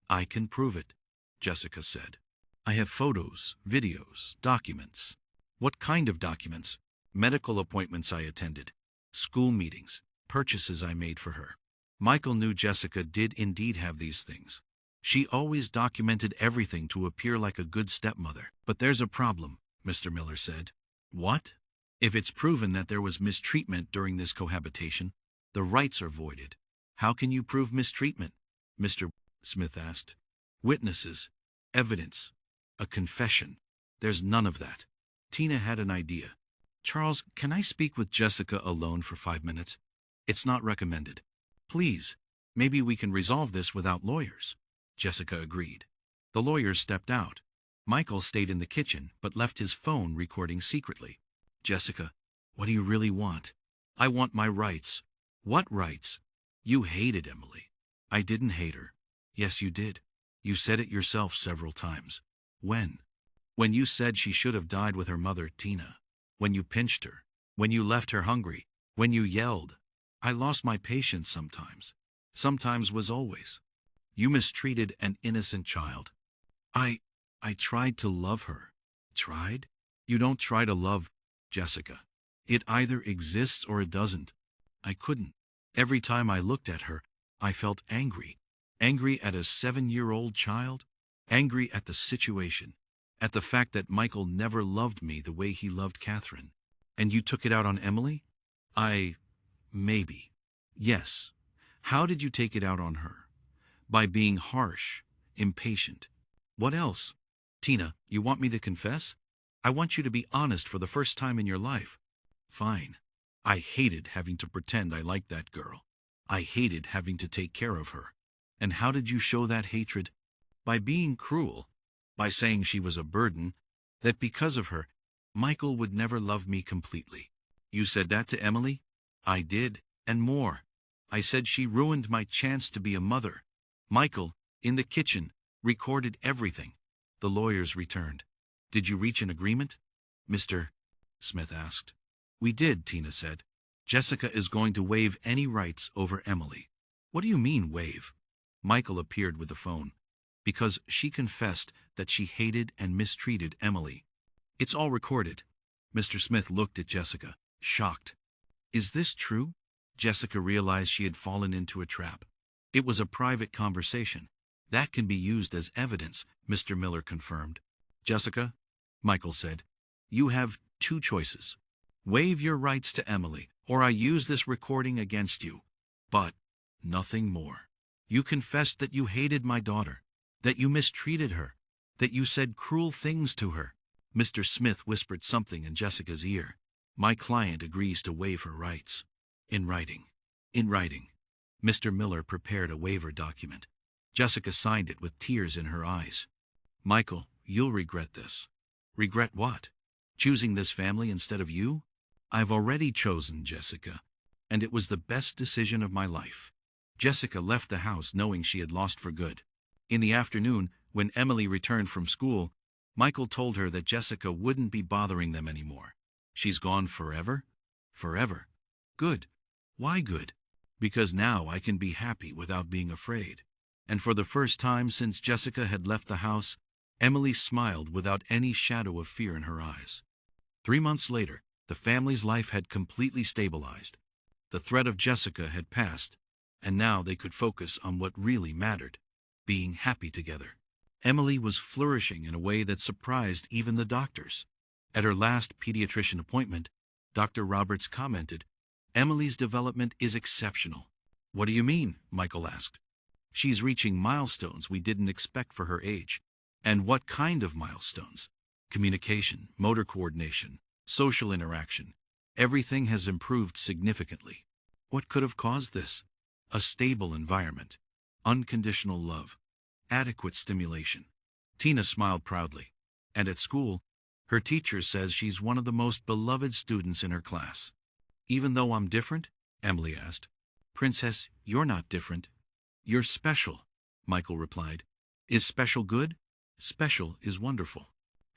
I can prove it, Jessica said. I have photos, videos, documents. What kind of documents? Medical appointments I attended, school meetings, purchases I made for her. Michael knew Jessica did indeed have these things. She always documented everything to appear like a good stepmother. But there's a problem, Mr. Miller said. What? If it's proven that there was mistreatment during this cohabitation, the rights are voided. How can you prove mistreatment? Mr. Smith asked. Witnesses, evidence, a confession. There's none of that. Tina had an idea. Charles, can I speak with Jessica alone for 5 minutes? It's not recommended. Please, maybe we can resolve this without lawyers. Jessica agreed. The lawyers stepped out. Michael stayed in the kitchen but left his phone recording secretly. Jessica, what do you really want? I want my rights. What rights? You hated Emily. I didn't hate her. Yes, you did. You said it yourself several times. When? When you said she should have died with her mother, Tina. When you pinched her. When you left her hungry. When you yelled. I lost my patience sometimes. Sometimes was always. You mistreated an innocent child. I tried to love her. Tried? You don't try to love, Jessica. It either exists or it doesn't. I couldn't. Every time I looked at her, I felt angry. Angry at a 7-year-old child. Angry at the situation. At the fact that Michael never loved me the way he loved Catherine. And you took it out on Emily? Maybe. Yes. How did you take it out on her? By being harsh, impatient. What else? Tina, you want me to confess? I want you to be honest for the first time in your life. Fine. I hated having to pretend I liked that girl. I hated having to take care of her. And how did you show that hatred? By being cruel. By saying she was a burden, that because of her, Michael would never love me completely. You said that to Emily? I did, and more. I said she ruined my chance to be a mother. Michael, in the kitchen, recorded everything. The lawyers returned. Did you reach an agreement? Mr. Smith asked. We did, Tina said. Jessica is going to waive any rights over Emily. What do you mean, waive? Michael appeared with the phone. Because she confessed that she hated and mistreated Emily. It's all recorded. Mr. Smith looked at Jessica, shocked. Is this true? Jessica realized she had fallen into a trap. It was a private conversation. That can be used as evidence, Mr. Miller confirmed. Jessica, Michael said, you have two choices. Waive your rights to Emily, or I use this recording against you. But nothing more. You confessed that you hated my daughter, that you mistreated her, that you said cruel things to her. Mr. Smith whispered something in Jessica's ear. My client agrees to waive her rights. In writing. In writing. Mr. Miller prepared a waiver document. Jessica signed it with tears in her eyes. Michael, you'll regret this. Regret what? Choosing this family instead of you? I've already chosen Jessica, and it was the best decision of my life. Jessica left the house knowing she had lost for good. In the afternoon, when Emily returned from school, Michael told her that Jessica wouldn't be bothering them anymore. She's gone forever? Forever. Good. Why good? Because now I can be happy without being afraid. And for the first time since Jessica had left the house, Emily smiled without any shadow of fear in her eyes. 3 months later, the family's life had completely stabilized. The threat of Jessica had passed, and now they could focus on what really mattered, being happy together. Emily was flourishing in a way that surprised even the doctors. At her last pediatrician appointment, Dr. Roberts commented, Emily's development is exceptional. What do you mean? Michael asked. She's reaching milestones we didn't expect for her age. And what kind of milestones? Communication, motor coordination, social interaction. Everything has improved significantly. What could have caused this? A stable environment, unconditional love, adequate stimulation. Tina smiled proudly. And at school, her teacher says she's one of the most beloved students in her class. Even though I'm different? Emily asked. Princess, you're not different. You're special, Michael replied. Is special good? Special is wonderful.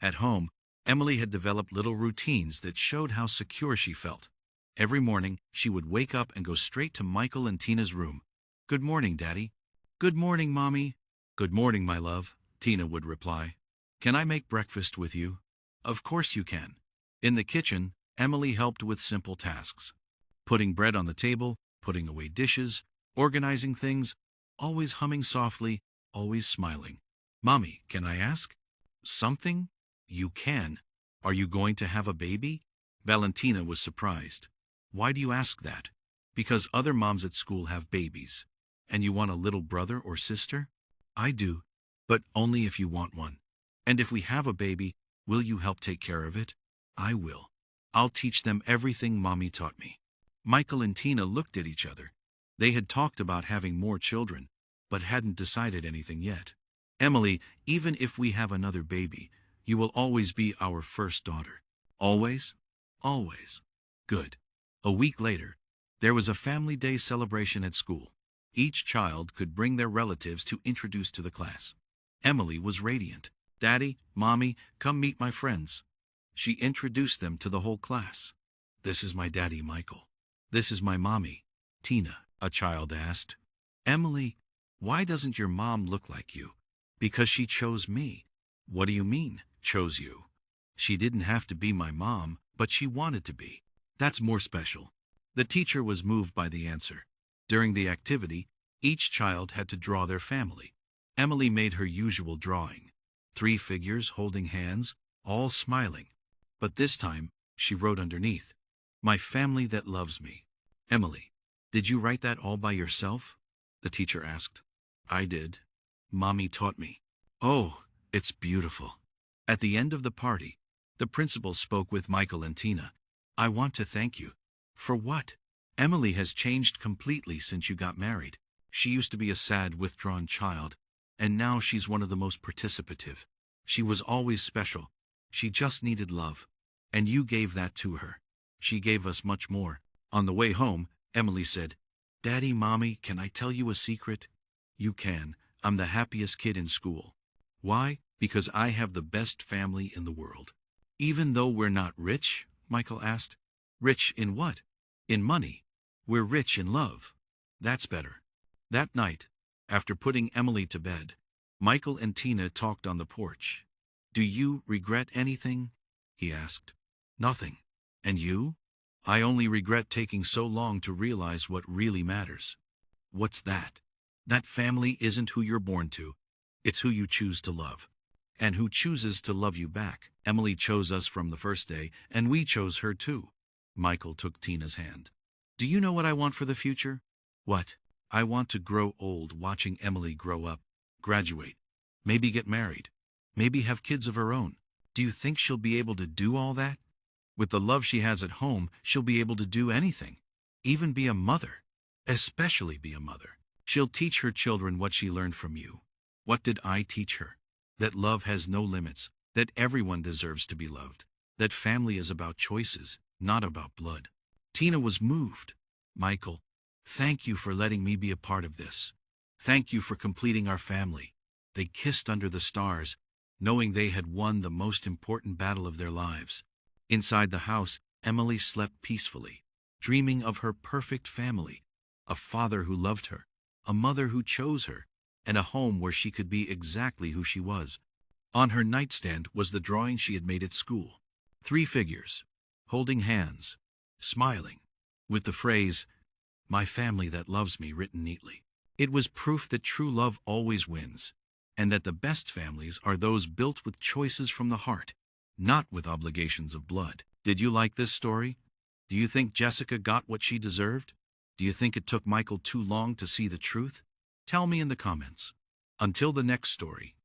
At home, Emily had developed little routines that showed how secure she felt. Every morning, she would wake up and go straight to Michael and Tina's room. Good morning, Daddy. Good morning, Mommy. Good morning, my love, Tina would reply. Can I make breakfast with you? Of course you can. In the kitchen, Emily helped with simple tasks. Putting bread on the table, putting away dishes, organizing things, always humming softly, always smiling. Mommy, can I ask? Something? You can. Are you going to have a baby? Valentina was surprised. Why do you ask that? Because other moms at school have babies. And you want a little brother or sister? I do, but only if you want one. And if we have a baby, will you help take care of it? I will. I'll teach them everything Mommy taught me. Michael and Tina looked at each other. They had talked about having more children, but hadn't decided anything yet. Emily, even if we have another baby, you will always be our first daughter. Always? Always. Good. A week later, there was a family day celebration at school. Each child could bring their relatives to introduce to the class. Emily was radiant. Daddy, Mommy, come meet my friends. She introduced them to the whole class. This is my daddy, Michael. This is my mommy, Tina, a child asked. Emily, why doesn't your mom look like you? Because she chose me. What do you mean, chose you? She didn't have to be my mom, but she wanted to be. That's more special. The teacher was moved by the answer. During the activity, each child had to draw their family. Emily made her usual drawing. 3 figures holding hands, all smiling. But this time, she wrote underneath, my family that loves me. Emily, did you write that all by yourself? The teacher asked. I did. Mommy taught me. Oh, it's beautiful. At the end of the party, the principal spoke with Michael and Tina. I want to thank you. For what? Emily has changed completely since you got married. She used to be a sad, withdrawn child, and now she's one of the most participative. She was always special. She just needed love. And you gave that to her. She gave us much more. On the way home, Emily said, "Daddy, Mommy, can I tell you a secret?" "You can. I'm the happiest kid in school." "Why?" "Because I have the best family in the world." "Even though we're not rich?" Michael asked. "Rich in what?" "In money. We're rich in love." "That's better." That night, after putting Emily to bed, Michael and Tina talked on the porch. "Do you regret anything?" he asked. "Nothing." "And you?" "I only regret taking so long to realize what really matters." "What's that?" "That family isn't who you're born to. It's who you choose to love. And who chooses to love you back. Emily chose us from the first day, and we chose her too." Michael took Tina's hand. "Do you know what I want for the future?" "What?" "I want to grow old watching Emily grow up, graduate, maybe get married, maybe have kids of her own." "Do you think she'll be able to do all that?" "With the love she has at home, she'll be able to do anything. Even be a mother. Especially be a mother. She'll teach her children what she learned from you." "What did I teach her?" "That love has no limits, that everyone deserves to be loved, that family is about choices, not about blood." Tina was moved. "Michael, thank you for letting me be a part of this. Thank you for completing our family." They kissed under the stars, knowing they had won the most important battle of their lives. Inside the house, Emily slept peacefully, dreaming of her perfect family, a father who loved her, a mother who chose her, and a home where she could be exactly who she was. On her nightstand was the drawing she had made at school. 3 figures, holding hands, smiling, with the phrase, "My family that loves me," written neatly. It was proof that true love always wins, and that the best families are those built with choices from the heart, not with obligations of blood. Did you like this story? Do you think Jessica got what she deserved? Do you think it took Michael too long to see the truth? Tell me in the comments. Until the next story.